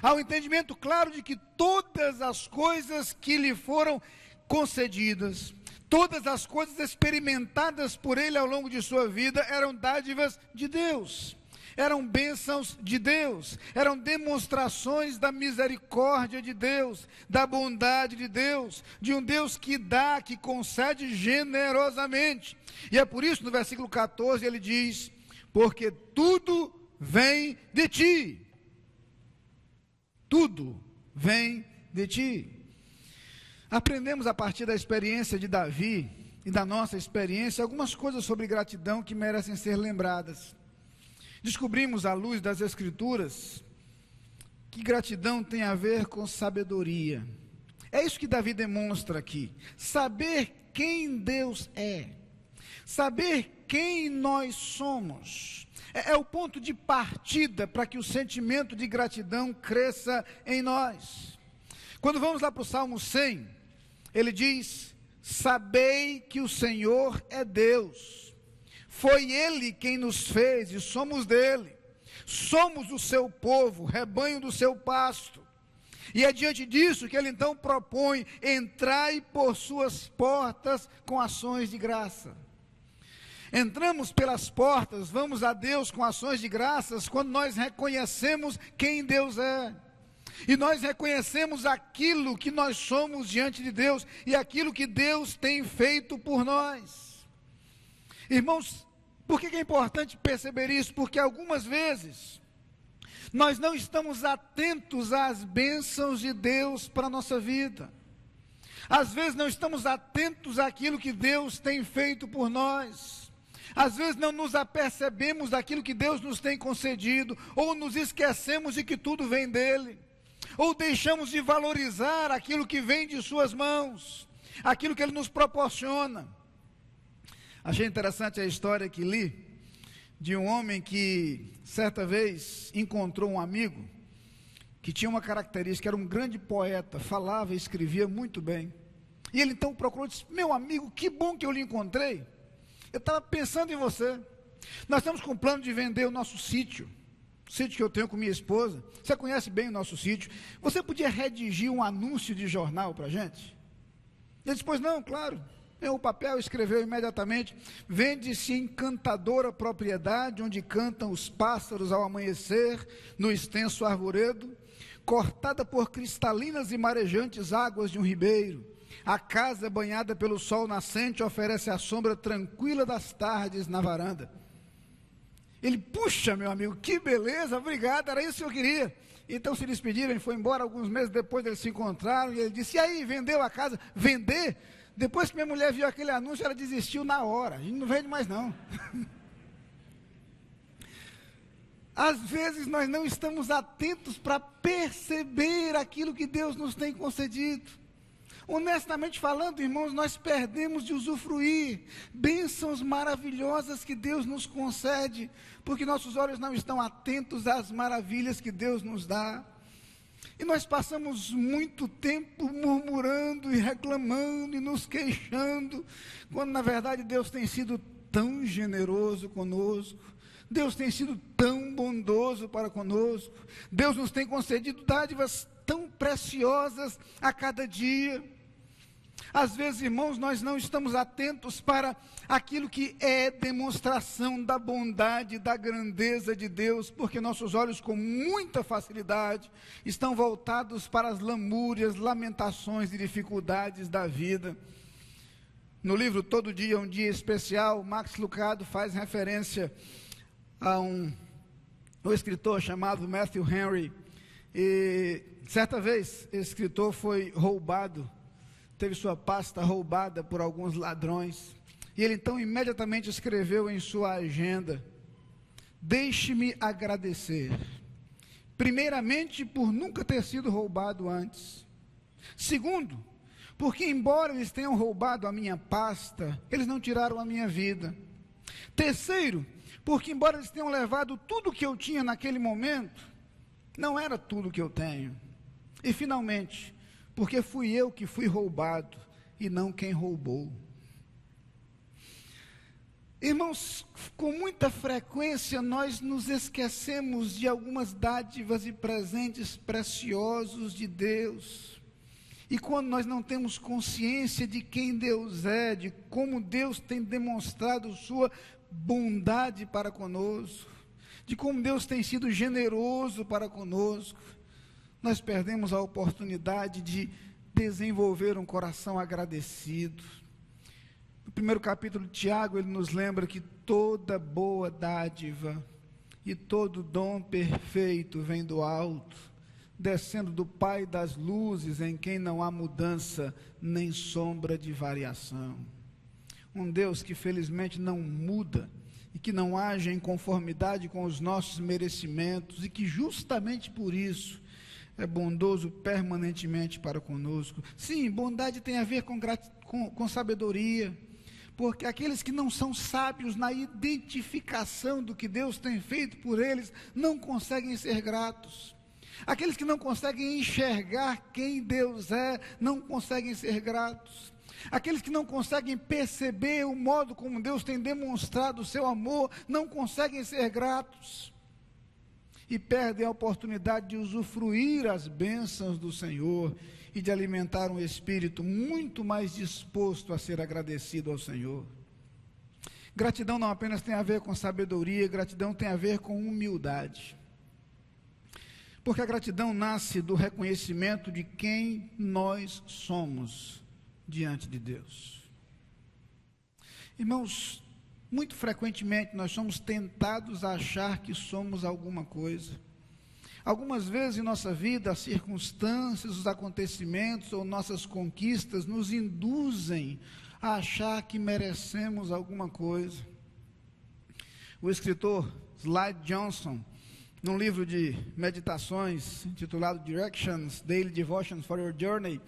Há um entendimento claro de que todas as coisas que lhe foram concedidas, todas as coisas experimentadas por ele ao longo de sua vida eram dádivas de Deus, eram bênçãos de Deus, eram demonstrações da misericórdia de Deus, da bondade de Deus, de um Deus que dá, que concede generosamente. E é por isso, no versículo 14, ele diz: porque tudo vem de ti. Tudo vem de ti. Aprendemos a partir da experiência de Davi e da nossa experiência algumas coisas sobre gratidão que merecem ser lembradas. Descobrimos à luz das Escrituras que gratidão tem a ver com sabedoria. É isso que Davi demonstra aqui. Saber quem Deus é, saber quem nós somos, é o ponto de partida para que o sentimento de gratidão cresça em nós. Quando vamos lá para o Salmo 100, ele diz: sabei que o Senhor é Deus, foi Ele quem nos fez e somos dele, somos o seu povo, rebanho do seu pasto. E é diante disso que ele então propõe: entrai por suas portas com ações de graça. Entramos pelas portas, vamos a Deus com ações de graças quando nós reconhecemos quem Deus é. E nós reconhecemos aquilo que nós somos diante de Deus e aquilo que Deus tem feito por nós. Irmãos, por que é importante perceber isso? Porque algumas vezes nós não estamos atentos às bênçãos de Deus para a nossa vida. Às vezes não estamos atentos àquilo que Deus tem feito por nós. Às vezes não nos apercebemos daquilo que Deus nos tem concedido, ou nos esquecemos de que tudo vem dele, ou deixamos de valorizar aquilo que vem de suas mãos, aquilo que ele nos proporciona. Achei interessante a história que li, de um homem que certa vez encontrou um amigo, que tinha uma característica, era um grande poeta, falava e escrevia muito bem. E ele então procurou e disse: meu amigo, que bom que eu lhe encontrei. Eu estava pensando em você. Nós estamos com o plano de vender o nosso sítio, o sítio que eu tenho com minha esposa. Você conhece bem o nosso sítio. Você podia redigir um anúncio de jornal para a gente? Ele disse: pois não, claro. Pegou o papel, escreveu imediatamente: vende-se encantadora propriedade, onde cantam os pássaros ao amanhecer, no extenso arvoredo, cortada por cristalinas e marejantes águas de um ribeiro. A casa, banhada pelo sol nascente, oferece a sombra tranquila das tardes na varanda. Ele: puxa, meu amigo, que beleza, obrigado, era isso que eu queria. Então se despediram, ele foi embora. Alguns meses depois eles se encontraram e ele disse: e aí, vendeu a casa? Vender? Depois que minha mulher viu aquele anúncio, ela desistiu na hora. A gente não vende mais não. Às vezes nós não estamos atentos para perceber aquilo que Deus nos tem concedido. Honestamente falando, irmãos, nós perdemos de usufruir bênçãos maravilhosas que Deus nos concede, porque nossos olhos não estão atentos às maravilhas que Deus nos dá. E nós passamos muito tempo murmurando e reclamando e nos queixando, quando na verdade Deus tem sido tão generoso conosco, Deus tem sido tão bondoso para conosco, Deus nos tem concedido dádivas tão preciosas a cada dia. Às vezes, irmãos, nós não estamos atentos para aquilo que é demonstração da bondade, da grandeza de Deus, porque nossos olhos com muita facilidade estão voltados para as lamúrias, lamentações e dificuldades da vida. No livro Todo Dia é um Dia Especial, Max Lucado faz referência a um escritor chamado Matthew Henry. E certa vez esse escritor foi roubado, teve sua pasta roubada por alguns ladrões, e ele então imediatamente escreveu em sua agenda: deixe-me agradecer, primeiramente por nunca ter sido roubado antes, segundo, porque embora eles tenham roubado a minha pasta, eles não tiraram a minha vida, terceiro, porque embora eles tenham levado tudo que eu tinha naquele momento, não era tudo que eu tenho, e finalmente, porque fui eu que fui roubado e não quem roubou. Irmãos, com muita frequência nós nos esquecemos de algumas dádivas e presentes preciosos de Deus. E quando nós não temos consciência de quem Deus é, de como Deus tem demonstrado sua bondade para conosco, de como Deus tem sido generoso para conosco, nós perdemos a oportunidade de desenvolver um coração agradecido. No primeiro capítulo de Tiago, ele nos lembra que toda boa dádiva e todo dom perfeito vem do alto, descendo do Pai das luzes, em quem não há mudança nem sombra de variação. Um Deus que felizmente não muda e que não age em conformidade com os nossos merecimentos e que justamente por isso é bondoso permanentemente para conosco. Sim, bondade tem a ver com sabedoria, porque aqueles que não são sábios na identificação do que Deus tem feito por eles, não conseguem ser gratos. Aqueles que não conseguem enxergar quem Deus é, não conseguem ser gratos. Aqueles que não conseguem perceber o modo como Deus tem demonstrado o seu amor, não conseguem ser gratos. E perdem a oportunidade de usufruir as bênçãos do Senhor e de alimentar um espírito muito mais disposto a ser agradecido ao Senhor. Gratidão não apenas tem a ver com sabedoria, gratidão tem a ver com humildade. Porque a gratidão nasce do reconhecimento de quem nós somos diante de Deus. Irmãos, muito frequentemente nós somos tentados a achar que somos alguma coisa. Algumas vezes em nossa vida, as circunstâncias, os acontecimentos ou nossas conquistas nos induzem a achar que merecemos alguma coisa. O escritor Slide Johnson, num livro de meditações intitulado Directions, Daily Devotions for Your Journey,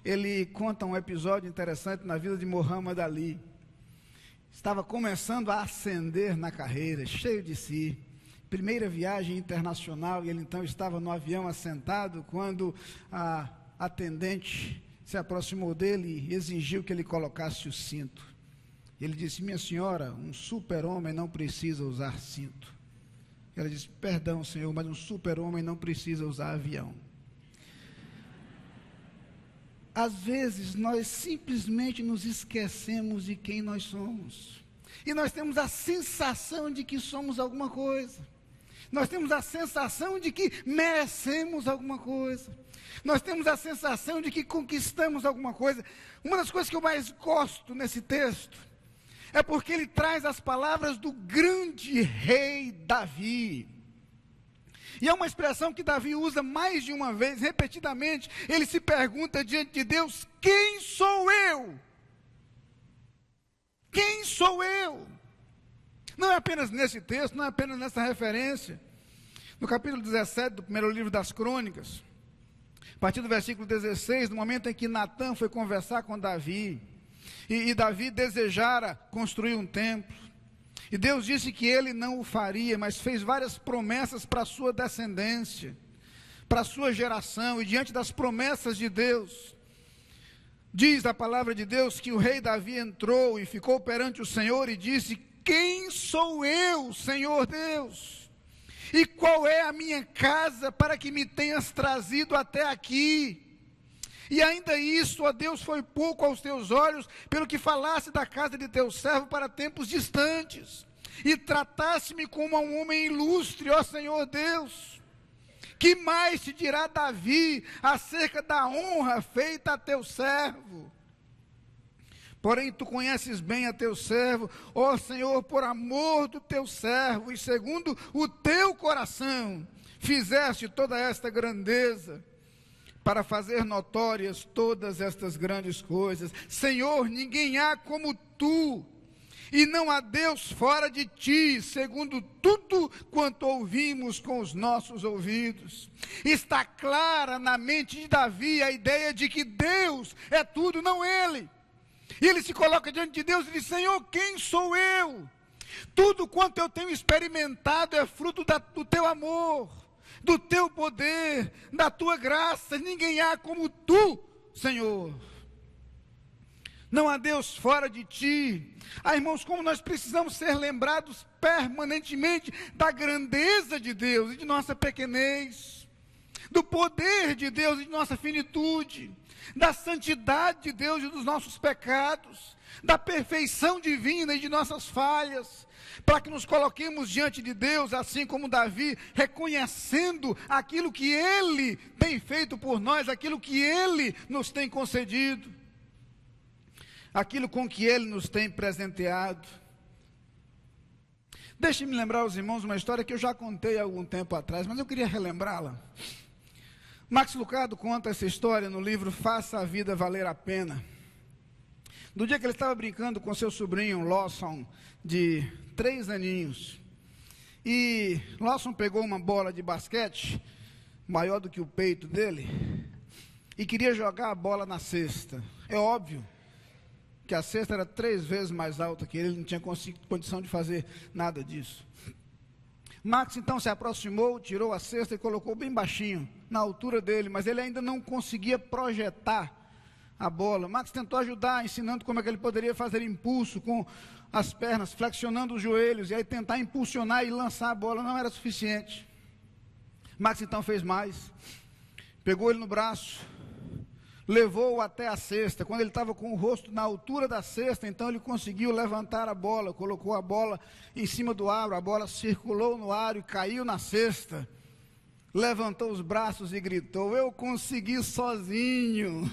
ele conta um episódio interessante na vida de Muhammad Ali. Estava começando a ascender na carreira, cheio de si. Primeira viagem internacional, e ele então estava no avião assentado, quando a atendente se aproximou dele e exigiu que ele colocasse o cinto. Ele disse: minha senhora, um super-homem não precisa usar cinto. Ela disse: perdão, senhor, mas um super-homem não precisa usar avião. Às vezes nós simplesmente nos esquecemos de quem nós somos. E nós temos a sensação de que somos alguma coisa. Nós temos a sensação de que merecemos alguma coisa. Nós temos a sensação de que conquistamos alguma coisa. Uma das coisas que eu mais gosto nesse texto é porque ele traz as palavras do grande rei Davi. E é uma expressão que Davi usa mais de uma vez, repetidamente. Ele se pergunta diante de Deus: quem sou eu? Quem sou eu? Não é apenas nesse texto, não é apenas nessa referência. No capítulo 17 do primeiro livro das Crônicas, a partir do versículo 16, no momento em que Natã foi conversar com Davi, e Davi desejara construir um templo, e Deus disse que ele não o faria, mas fez várias promessas para a sua descendência, para a sua geração, e diante das promessas de Deus, diz a palavra de Deus que o rei Davi entrou e ficou perante o Senhor e disse: quem sou eu, Senhor Deus? E qual é a minha casa para que me tenhas trazido até aqui? E ainda isso, ó Deus, foi pouco aos teus olhos, pelo que falasse da casa de teu servo para tempos distantes, e tratasse-me como a um homem ilustre, ó Senhor Deus. Que mais te dirá Davi acerca da honra feita a teu servo? Porém, tu conheces bem a teu servo, ó Senhor, por amor do teu servo, e segundo o teu coração, fizeste toda esta grandeza, para fazer notórias todas estas grandes coisas. Senhor, ninguém há como tu, e não há Deus fora de ti, segundo tudo quanto ouvimos com os nossos ouvidos. Está clara na mente de Davi a ideia de que Deus é tudo, não ele. E ele se coloca diante de Deus e diz: Senhor, quem sou eu? Tudo quanto eu tenho experimentado é fruto do teu amor, do teu poder, da tua graça. Ninguém há como tu, Senhor. Não há Deus fora de ti. Irmãos, como nós precisamos ser lembrados permanentemente da grandeza de Deus e de nossa pequenez, do poder de Deus e de nossa finitude, da santidade de Deus e dos nossos pecados, da perfeição divina e de nossas falhas, para que nos coloquemos diante de Deus, assim como Davi, reconhecendo aquilo que Ele tem feito por nós, aquilo que Ele nos tem concedido, aquilo com que Ele nos tem presenteado. Deixe-me lembrar aos irmãos uma história que eu já contei há algum tempo atrás, mas eu queria relembrá-la. Max Lucado conta essa história no livro Faça a Vida Valer a Pena. Do dia que ele estava brincando com seu sobrinho Lawson, de 3 aninhos. E Lawson pegou uma bola de basquete, maior do que o peito dele, e queria jogar a bola na cesta. É óbvio que a cesta era 3 vezes mais alta que ele não tinha condição de fazer nada disso. Max então se aproximou, tirou a cesta e colocou bem baixinho, na altura dele, mas ele ainda não conseguia projetar a bola. Max tentou ajudar, ensinando como é que ele poderia fazer impulso com as pernas, flexionando os joelhos, e aí tentar impulsionar e lançar a bola. Não era suficiente. Max então fez mais, pegou ele no braço, levou-o até a cesta. Quando ele estava com o rosto na altura da cesta, então ele conseguiu levantar a bola, colocou a bola em cima do aro, a bola circulou no aro e caiu na cesta. Levantou os braços e gritou: eu consegui sozinho.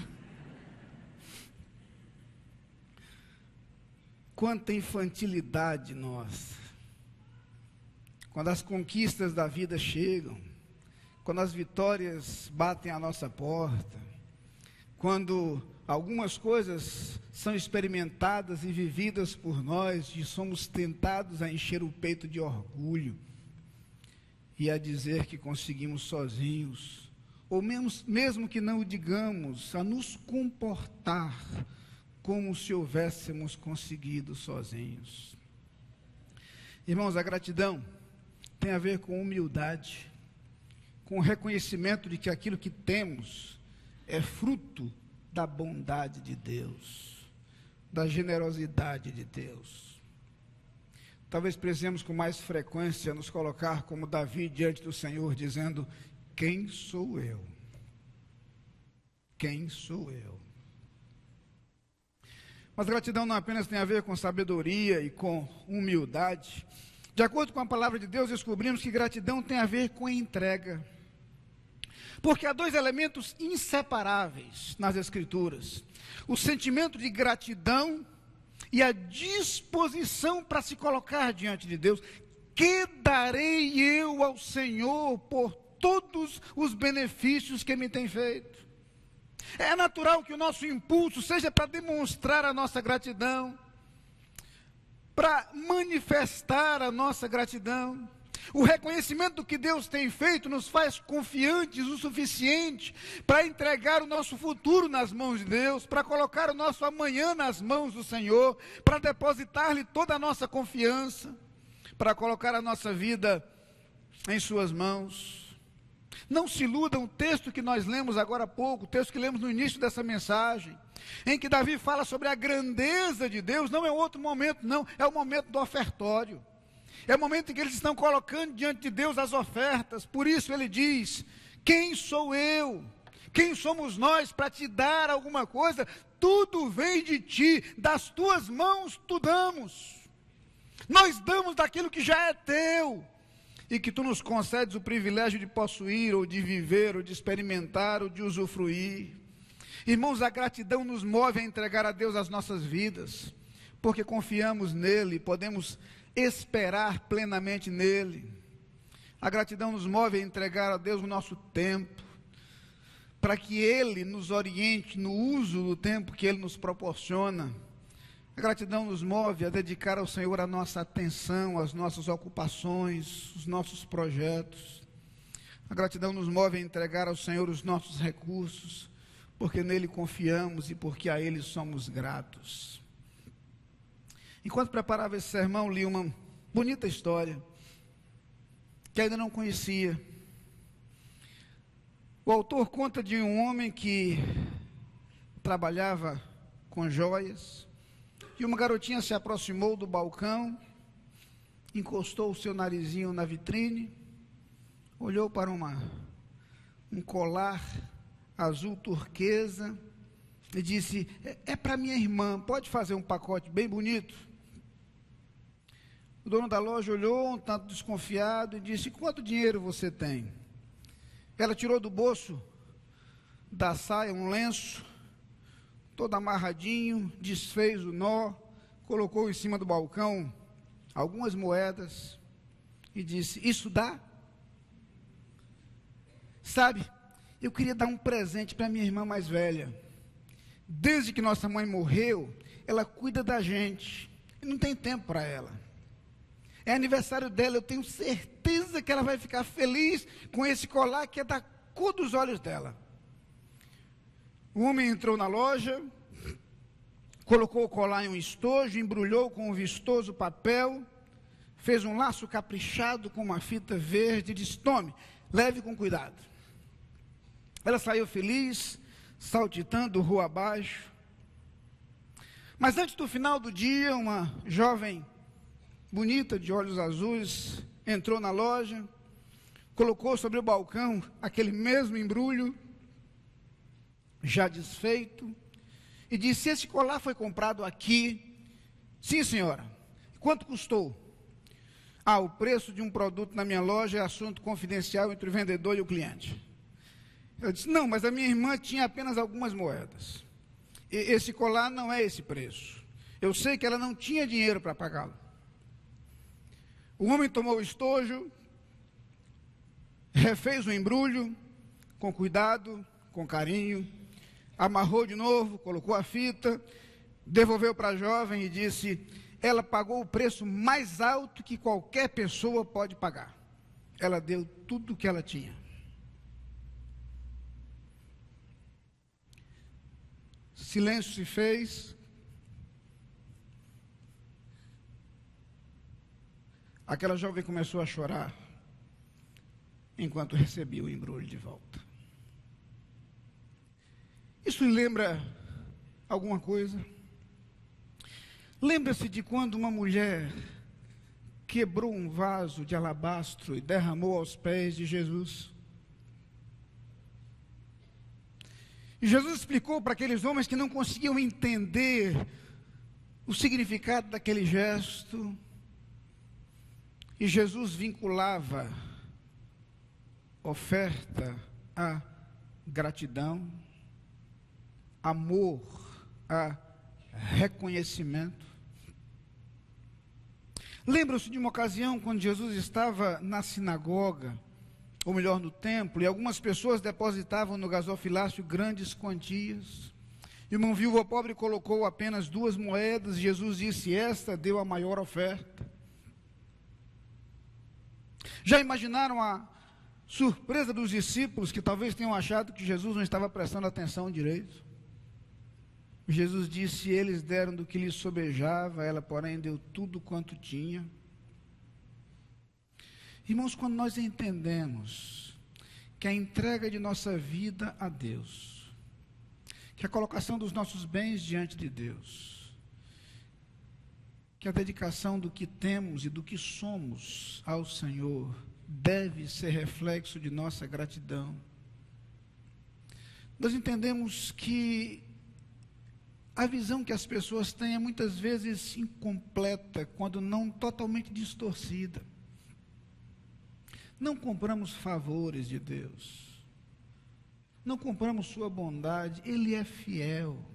Quanta infantilidade nossa. Quando as conquistas da vida chegam, quando as vitórias batem à nossa porta, quando algumas coisas são experimentadas e vividas por nós e somos tentados a encher o peito de orgulho e a dizer que conseguimos sozinhos, ou mesmo que não o digamos, a nos comportar como se houvéssemos conseguido sozinhos. Irmãos, a gratidão tem a ver com humildade, com o reconhecimento de que aquilo que temos é fruto da bondade de Deus, da generosidade de Deus. Talvez precisemos com mais frequência nos colocar como Davi diante do Senhor, dizendo: quem sou eu? Quem sou eu? Mas gratidão não apenas tem a ver com sabedoria e com humildade. De acordo com a palavra de Deus, descobrimos que gratidão tem a ver com entrega. Porque há 2 elementos inseparáveis nas Escrituras: o sentimento de gratidão e a disposição para se colocar diante de Deus. Que darei eu ao Senhor por todos os benefícios que me tem feito? É natural que o nosso impulso seja para demonstrar a nossa gratidão, para manifestar a nossa gratidão. O reconhecimento do que Deus tem feito nos faz confiantes o suficiente para entregar o nosso futuro nas mãos de Deus, para colocar o nosso amanhã nas mãos do Senhor, para depositar-lhe toda a nossa confiança, para colocar a nossa vida em suas mãos. Não se iludam, o texto que nós lemos agora há pouco, o texto que lemos no início dessa mensagem, em que Davi fala sobre a grandeza de Deus, não é outro momento, não, é o momento do ofertório. É o momento em que eles estão colocando diante de Deus as ofertas. Por isso ele diz: quem sou eu? Quem somos nós para te dar alguma coisa? Tudo vem de ti, das tuas mãos tu damos. Nós damos daquilo que já é teu e que tu nos concedes o privilégio de possuir, ou de viver, ou de experimentar, ou de usufruir. Irmãos, a gratidão nos move a entregar a Deus as nossas vidas, porque confiamos nele, podemos esperar plenamente nele. A gratidão nos move a entregar a Deus o nosso tempo, para que Ele nos oriente no uso do tempo que Ele nos proporciona. A gratidão nos move a dedicar ao Senhor a nossa atenção, as nossas ocupações, os nossos projetos. A gratidão nos move a entregar ao Senhor os nossos recursos, porque nele confiamos e porque a Ele somos gratos. Enquanto preparava esse sermão, li uma bonita história que ainda não conhecia. O autor conta de um homem que trabalhava com joias, e uma garotinha se aproximou do balcão, encostou o seu narizinho na vitrine, olhou para um colar azul turquesa e disse: é para minha irmã, pode fazer um pacote bem bonito? O dono da loja olhou um tanto desconfiado e disse: quanto dinheiro você tem? Ela tirou do bolso da saia um lenço, todo amarradinho, desfez o nó, colocou em cima do balcão algumas moedas e disse: isso dá? Sabe, eu queria dar um presente para minha irmã mais velha. Desde que nossa mãe morreu, ela cuida da gente, e não tem tempo para ela. É aniversário dela, eu tenho certeza que ela vai ficar feliz com esse colar que é da cor dos olhos dela. O homem entrou na loja, colocou o colar em um estojo, embrulhou com um vistoso papel, fez um laço caprichado com uma fita verde e disse: tome, leve com cuidado. Ela saiu feliz, saltitando rua abaixo. Mas antes do final do dia, uma jovem bonita, de olhos azuis, entrou na loja, colocou sobre o balcão aquele mesmo embrulho, já desfeito, e disse: esse colar foi comprado aqui? Sim, senhora. Quanto custou? O preço de um produto na minha loja é assunto confidencial entre o vendedor e o cliente. Eu disse: não, mas a minha irmã tinha apenas algumas moedas. Esse colar não é esse preço. Eu sei que ela não tinha dinheiro para pagá-lo. O homem tomou o estojo, refez o embrulho, com cuidado, com carinho, amarrou de novo, colocou a fita, devolveu para a jovem e disse: ela pagou o preço mais alto que qualquer pessoa pode pagar. Ela deu tudo o que ela tinha. Silêncio se fez. Aquela jovem começou a chorar enquanto recebia o embrulho de volta. Isso lhe lembra alguma coisa? Lembra-se de quando uma mulher quebrou um vaso de alabastro e derramou aos pés de Jesus? E Jesus explicou para aqueles homens que não conseguiam entender o significado daquele gesto. E Jesus vinculava oferta a gratidão, amor a reconhecimento. Lembram-se de uma ocasião quando Jesus estava na sinagoga, ou melhor, no templo, e algumas pessoas depositavam no gasofilácio grandes quantias. E uma viúva pobre colocou apenas 2 moedas, e Jesus disse: esta deu a maior oferta. Já imaginaram a surpresa dos discípulos, que talvez tenham achado que Jesus não estava prestando atenção direito? Jesus disse: eles deram do que lhes sobejava, ela porém deu tudo quanto tinha. Irmãos, quando nós entendemos que a entrega de nossa vida a Deus, que a colocação dos nossos bens diante de Deus, que a dedicação do que temos e do que somos ao Senhor deve ser reflexo de nossa gratidão, nós entendemos que a visão que as pessoas têm é muitas vezes incompleta, quando não totalmente distorcida. Não compramos favores de Deus, não compramos sua bondade, Ele é fiel.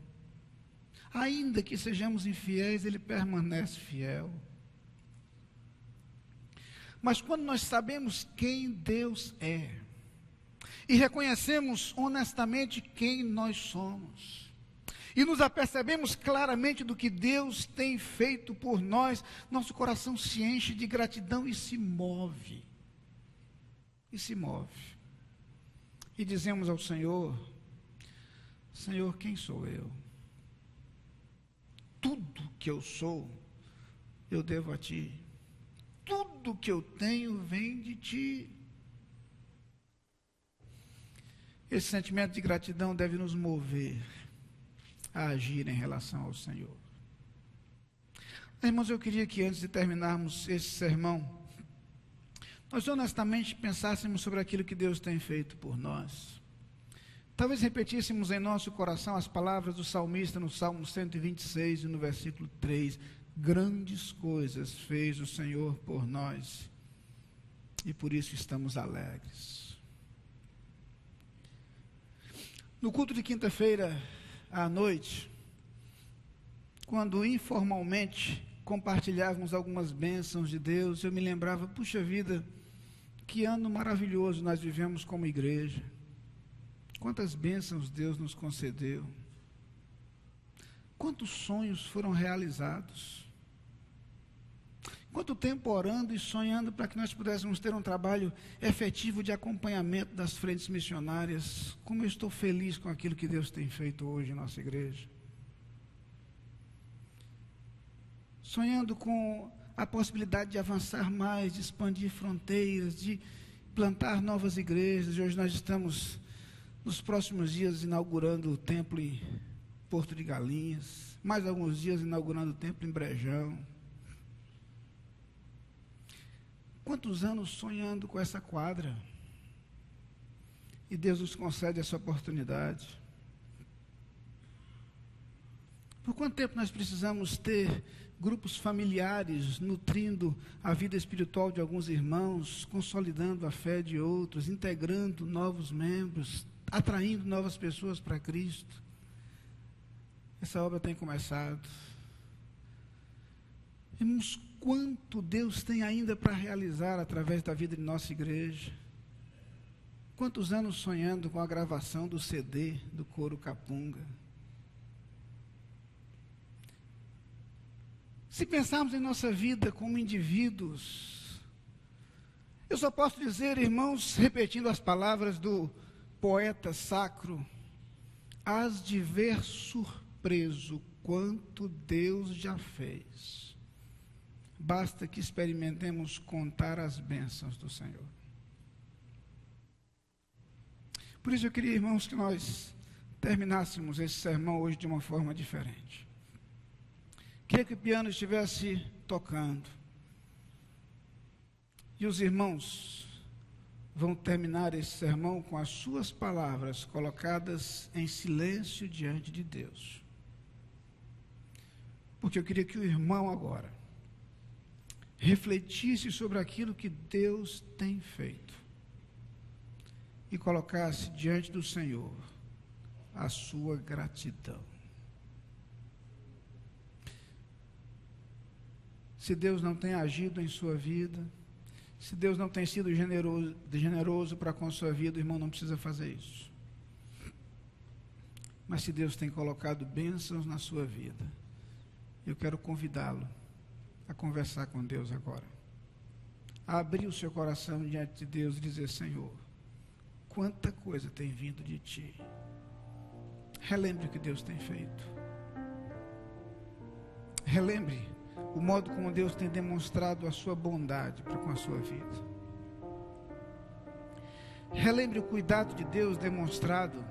Ainda que sejamos infiéis, Ele permanece fiel. Mas quando nós sabemos quem Deus é, e reconhecemos honestamente quem nós somos, e nos apercebemos claramente do que Deus tem feito por nós, nosso coração se enche de gratidão e se move. E dizemos ao Senhor: Senhor, quem sou eu? Tudo que eu sou, eu devo a Ti. Tudo que eu tenho vem de Ti. Esse sentimento de gratidão deve nos mover a agir em relação ao Senhor. Irmãos, eu queria que antes de terminarmos esse sermão, nós honestamente pensássemos sobre aquilo que Deus tem feito por nós. Talvez repetíssemos em nosso coração as palavras do salmista no Salmo 126 e no versículo 3. Grandes coisas fez o Senhor por nós e por isso estamos alegres. No culto de quinta-feira à noite, quando informalmente compartilhávamos algumas bênçãos de Deus, eu me lembrava, puxa vida, que ano maravilhoso nós vivemos como igreja. Quantas bênçãos Deus nos concedeu. Quantos sonhos foram realizados. Quanto tempo orando e sonhando para que nós pudéssemos ter um trabalho efetivo de acompanhamento das frentes missionárias. Como eu estou feliz com aquilo que Deus tem feito hoje em nossa igreja. Sonhando com a possibilidade de avançar mais, de expandir fronteiras, de plantar novas igrejas. E hoje nós estamos, nos próximos dias, inaugurando o templo em Porto de Galinhas. Mais alguns dias inaugurando o templo em Brejão. Quantos anos sonhando com essa quadra? E Deus nos concede essa oportunidade. Por quanto tempo nós precisamos ter grupos familiares nutrindo a vida espiritual de alguns irmãos, consolidando a fé de outros, integrando novos membros, atraindo novas pessoas para Cristo? Essa obra tem começado. Irmãos, quanto Deus tem ainda para realizar através da vida de nossa igreja? Quantos anos sonhando com a gravação do CD do Coro Capunga? Se pensarmos em nossa vida como indivíduos, eu só posso dizer, irmãos, repetindo as palavras do poeta sacro, hás de ver surpreso quanto Deus já fez. Basta que experimentemos contar as bênçãos do Senhor. Por isso eu queria, irmãos, que nós terminássemos esse sermão hoje de uma forma diferente. Queria que o piano estivesse tocando. E os irmãos vão terminar esse sermão com as suas palavras colocadas em silêncio diante de Deus. Porque eu queria que o irmão agora refletisse sobre aquilo que Deus tem feito e colocasse diante do Senhor a sua gratidão. Se Deus não tem agido em sua vida, se Deus não tem sido generoso para com a sua vida, o irmão não precisa fazer isso. Mas se Deus tem colocado bênçãos na sua vida, eu quero convidá-lo a conversar com Deus agora. A abrir o seu coração diante de Deus e dizer: Senhor, quanta coisa tem vindo de Ti. Relembre o que Deus tem feito. Relembre o modo como Deus tem demonstrado a sua bondade para com a sua vida. Relembre o cuidado de Deus demonstrado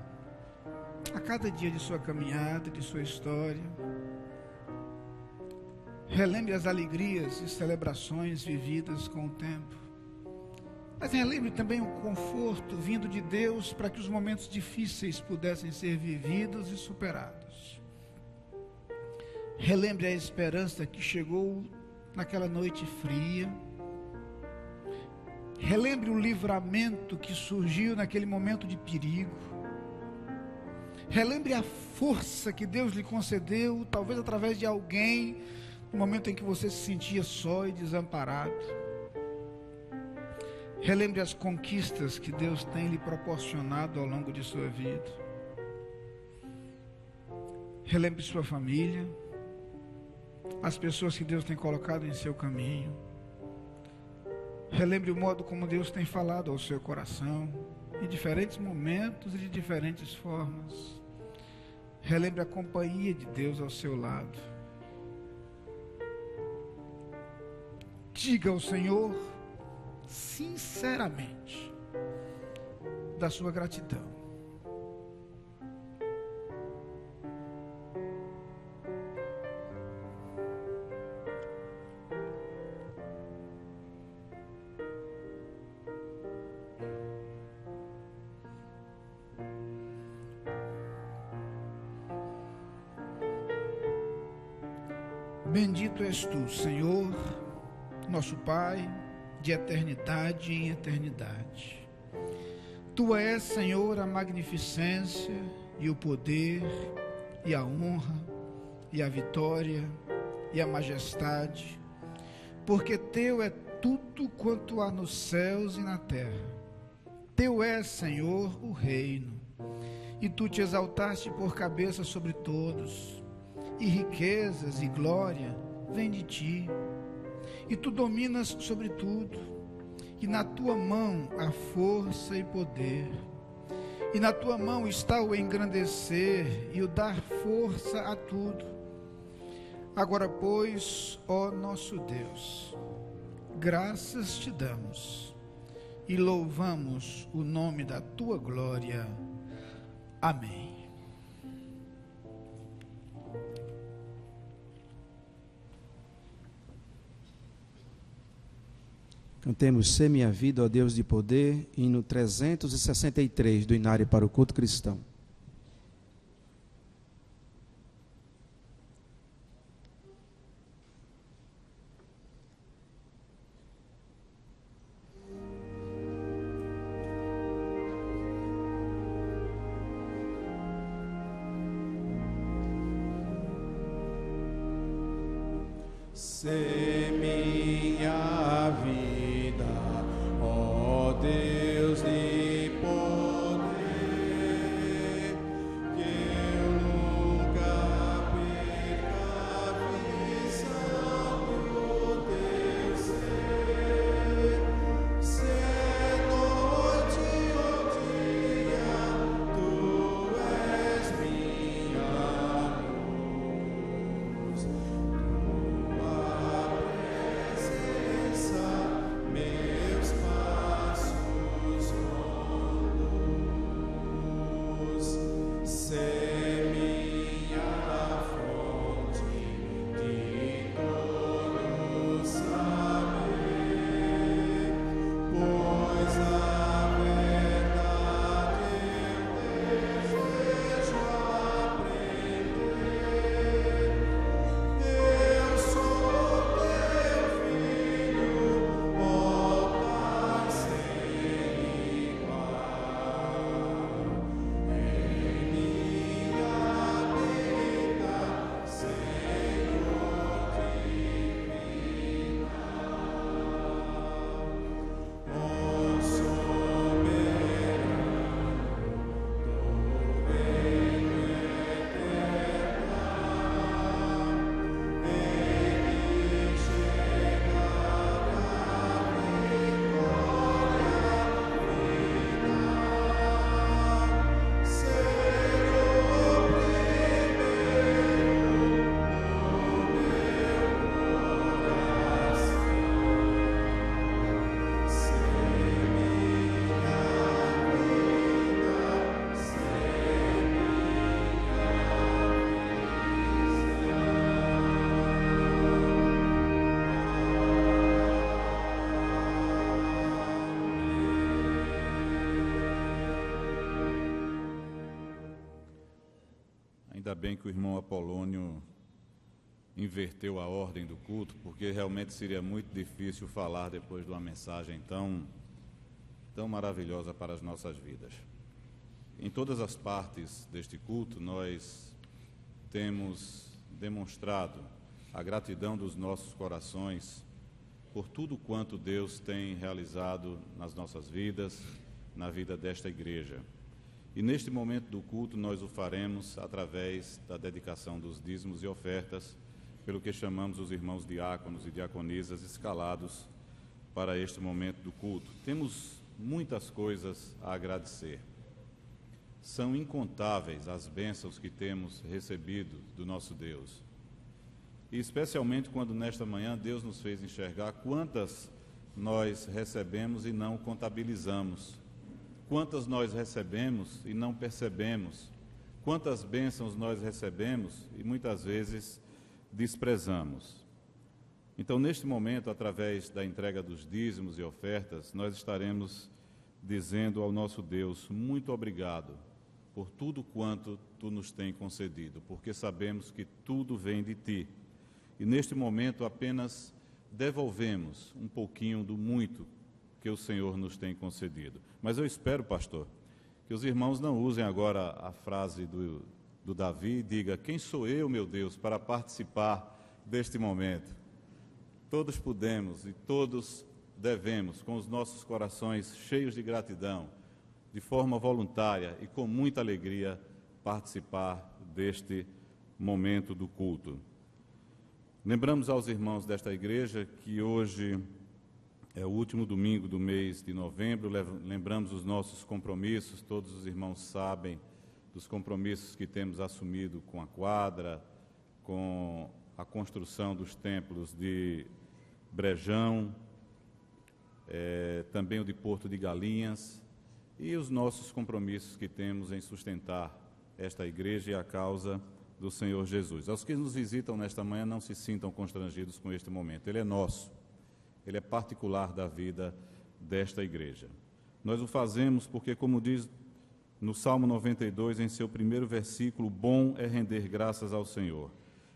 a cada dia de sua caminhada, de sua história. Relembre as alegrias e celebrações vividas com o tempo. Mas relembre também o conforto vindo de Deus para que os momentos difíceis pudessem ser vividos e superados. Relembre a esperança que chegou naquela noite fria. Relembre o livramento que surgiu naquele momento de perigo. Relembre a força que Deus lhe concedeu, talvez através de alguém, no momento em que você se sentia só e desamparado. Relembre as conquistas que Deus tem lhe proporcionado ao longo de sua vida. Relembre sua família, as pessoas que Deus tem colocado em seu caminho. Relembre o modo como Deus tem falado ao seu coração, em diferentes momentos e de diferentes formas. Relembre a companhia de Deus ao seu lado. Diga ao Senhor, sinceramente, da sua gratidão. Bendito és tu, Senhor, nosso Pai, de eternidade em eternidade. Tua és, Senhor, a magnificência e o poder e a honra e a vitória e a majestade, porque teu é tudo quanto há nos céus e na terra. Teu é, Senhor, o reino, e tu te exaltaste por cabeça sobre todos, e riquezas e glória vêm de ti, e tu dominas sobre tudo, e na tua mão há força e poder, e na tua mão está o engrandecer e o dar força a tudo. Agora, pois, ó nosso Deus, graças te damos e louvamos o nome da tua glória. Amém. Cantemos Sê Minha Vida, ó Deus de Poder, hino 363 do Inário para o Culto Cristão. Sê minha vida, ó Deus de poder, que eu nunca perca a visão do teu ser. Se é noite ou dia, tu és minha luz. Meus passos rondos, sê minha fonte de todo saber, pois a verdade eu desejo aprender. Eu sou teu filho, ó Pai sem igual, em minha vida, Senhor divino. Ó soberano, do reino eterno, em mim chegará a vitória final. Senhor, primeiro no meu coração, sem minha vida, Ainda bem que o irmão Apolônio inverteu a ordem do culto, porque realmente seria muito difícil falar depois de uma mensagem tão maravilhosa para as nossas vidas. Em todas as partes deste culto, nós temos demonstrado a gratidão dos nossos corações por tudo quanto Deus tem realizado nas nossas vidas, na vida desta igreja. E neste momento do culto nós o faremos através da dedicação dos dízimos e ofertas, pelo que chamamos os irmãos diáconos e diaconisas escalados para este momento do culto. Temos muitas coisas a agradecer. São incontáveis as bênçãos que temos recebido do nosso Deus. E especialmente quando nesta manhã Deus nos fez enxergar quantas nós recebemos e não contabilizamos. Quantas nós recebemos e não percebemos, quantas bênçãos nós recebemos e muitas vezes desprezamos. Então, neste momento, através da entrega dos dízimos e ofertas, nós estaremos dizendo ao nosso Deus: muito obrigado por tudo quanto Tu nos tem concedido, porque sabemos que tudo vem de Ti. e neste momento apenas devolvemos um pouquinho do muito que o Senhor nos tem concedido. Mas eu espero, pastor, que os irmãos não usem agora a frase do Davi e diga: quem sou eu, meu Deus, para participar deste momento? Todos podemos e todos devemos, com os nossos corações cheios de gratidão, de forma voluntária e com muita alegria, participar deste momento do culto. Lembramos aos irmãos desta igreja que hoje é o último domingo do mês de novembro, lembramos os nossos compromissos, todos os irmãos sabem dos compromissos que temos assumido com a quadra, com a construção dos templos de Brejão, também o de Porto de Galinhas, e os nossos compromissos que temos em sustentar esta igreja e a causa do Senhor Jesus. Aos que nos visitam nesta manhã, não se sintam constrangidos com este momento. Ele é nosso, ele é particular da vida desta igreja. Nós o fazemos porque, como diz no Salmo 92, em seu primeiro versículo, bom é render graças ao Senhor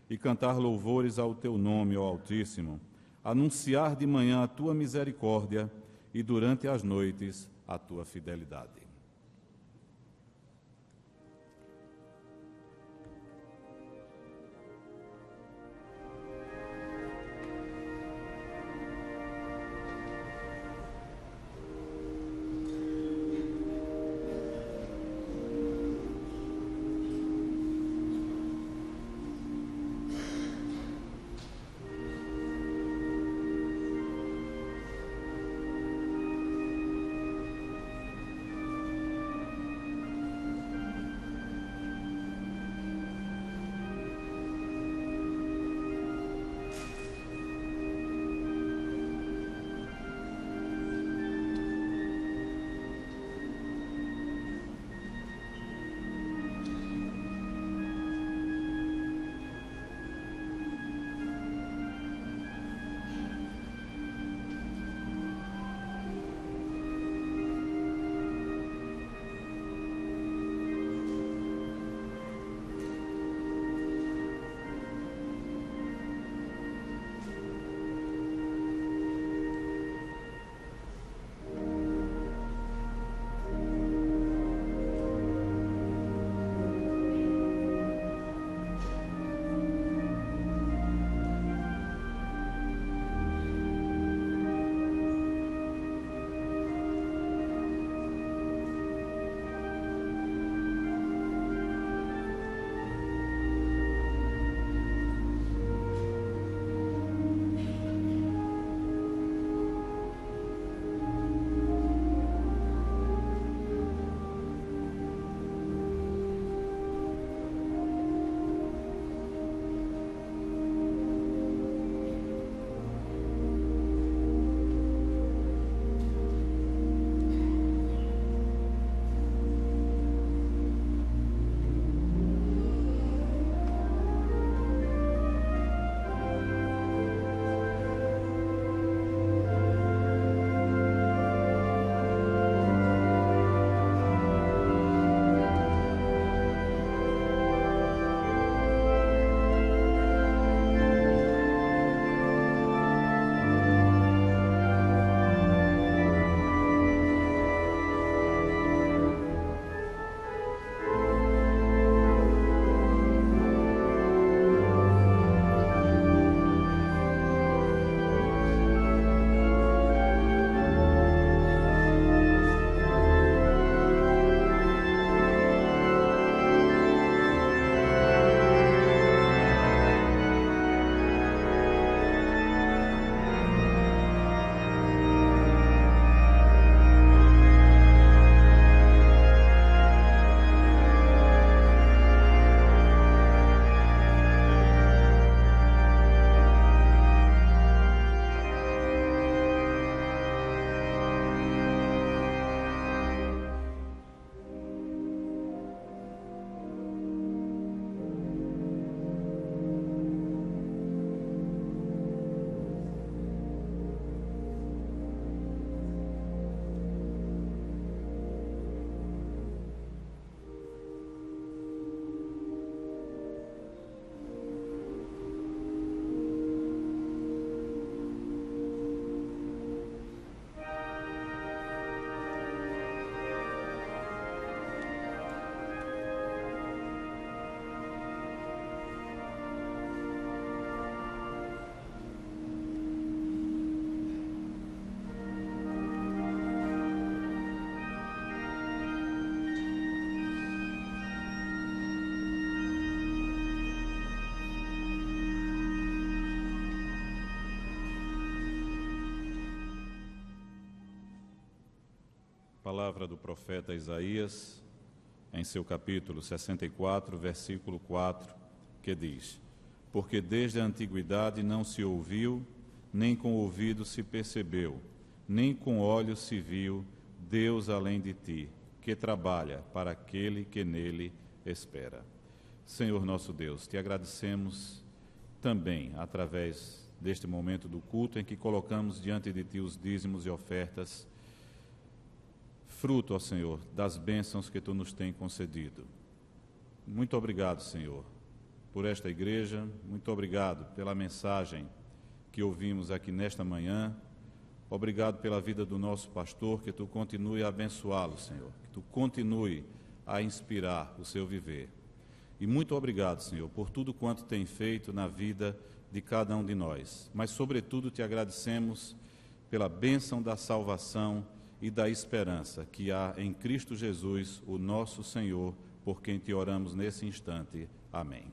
e cantar louvores ao teu nome, ó Altíssimo, anunciar de manhã a tua misericórdia e durante as noites a tua fidelidade. palavra do profeta Isaías, em seu capítulo 64, versículo 4, que diz: Porque desde a antiguidade não se ouviu, nem com o ouvido se percebeu, nem com olhos se viu Deus além de ti, que trabalha para aquele que nele espera. Senhor nosso Deus, te agradecemos também através deste momento do culto em que colocamos diante de ti os dízimos e ofertas, fruto, ó Senhor, das bênçãos que tu nos tem concedido. Muito obrigado, Senhor, por esta igreja, muito obrigado pela mensagem que ouvimos aqui nesta manhã. Obrigado pela vida do nosso pastor, que tu continue a abençoá-lo, Senhor, que tu continue a inspirar o seu viver. E muito obrigado, Senhor, por tudo quanto tem feito na vida de cada um de nós. Mas, sobretudo, te agradecemos pela bênção da salvação e da esperança que há em Cristo Jesus, o nosso Senhor, por quem te oramos nesse instante. Amém.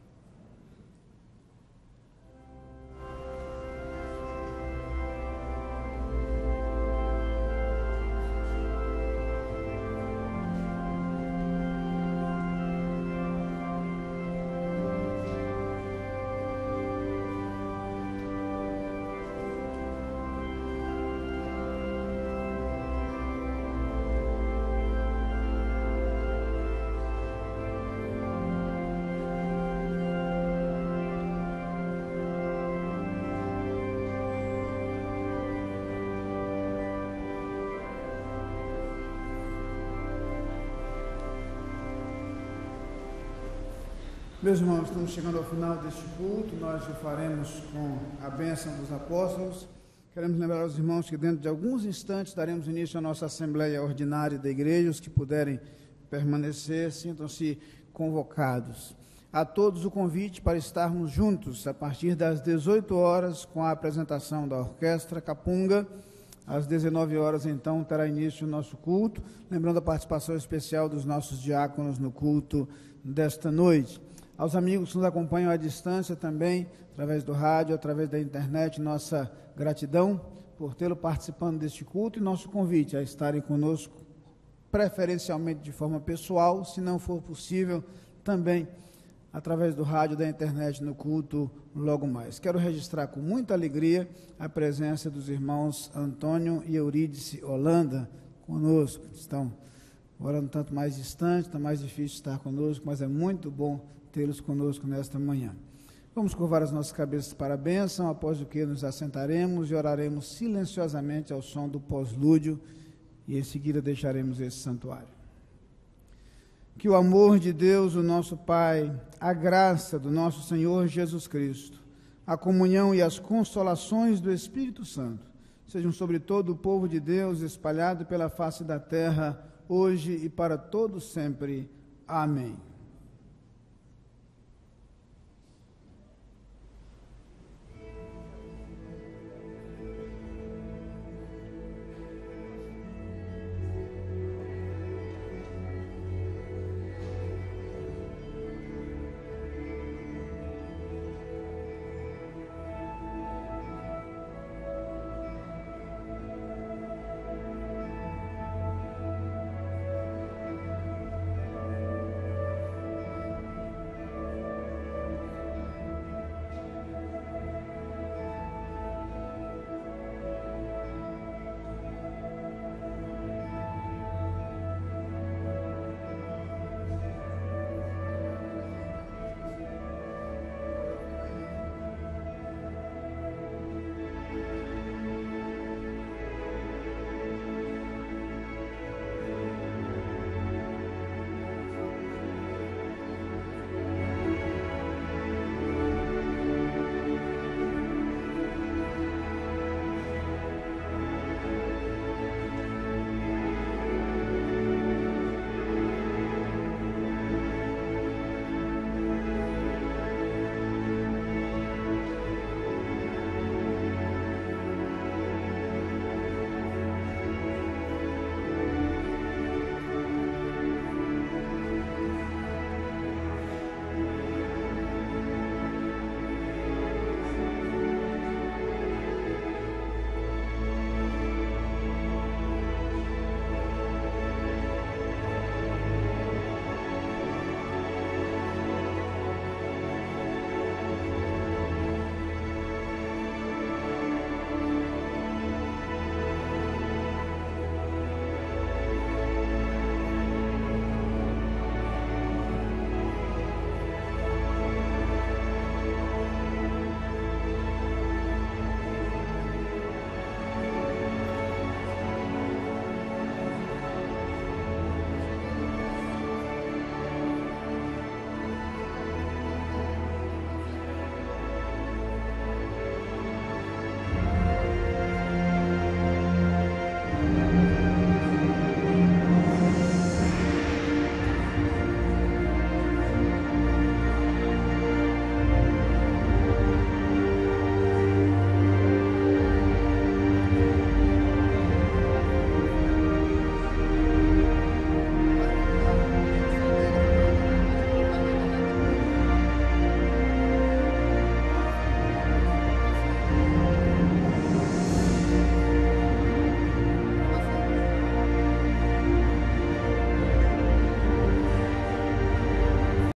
Meus irmãos, estamos chegando ao final deste culto. Nós o faremos com a bênção dos apóstolos. Queremos lembrar aos irmãos que dentro de alguns instantes daremos início à nossa Assembleia Ordinária da Igreja. Os que puderem permanecer, sintam-se convocados. A todos o convite para estarmos juntos a partir das 18 horas com a apresentação da Orquestra Capunga. Às 19 horas, então, terá início o nosso culto. Lembrando a participação especial dos nossos diáconos no culto desta noite. Aos amigos que nos acompanham à distância também, através do rádio, através da internet, nossa gratidão por tê-lo participando deste culto e nosso convite a estarem conosco, preferencialmente de forma pessoal, se não for possível, também através do rádio, da internet, no culto logo mais. Quero registrar com muita alegria a presença dos irmãos Antônio e Eurídice Holanda conosco. Estão agora um tanto mais distante, está mais difícil estar conosco, mas é muito bom tê-los conosco nesta manhã. Vamos curvar as nossas cabeças para a bênção, após o que nos assentaremos e oraremos silenciosamente ao som do pós-lúdio e em seguida deixaremos esse santuário. Que o amor de Deus, o nosso Pai, a graça do nosso Senhor Jesus Cristo, a comunhão e as consolações do Espírito Santo sejam sobre todo o povo de Deus espalhado pela face da terra, hoje e para todos sempre. Amém.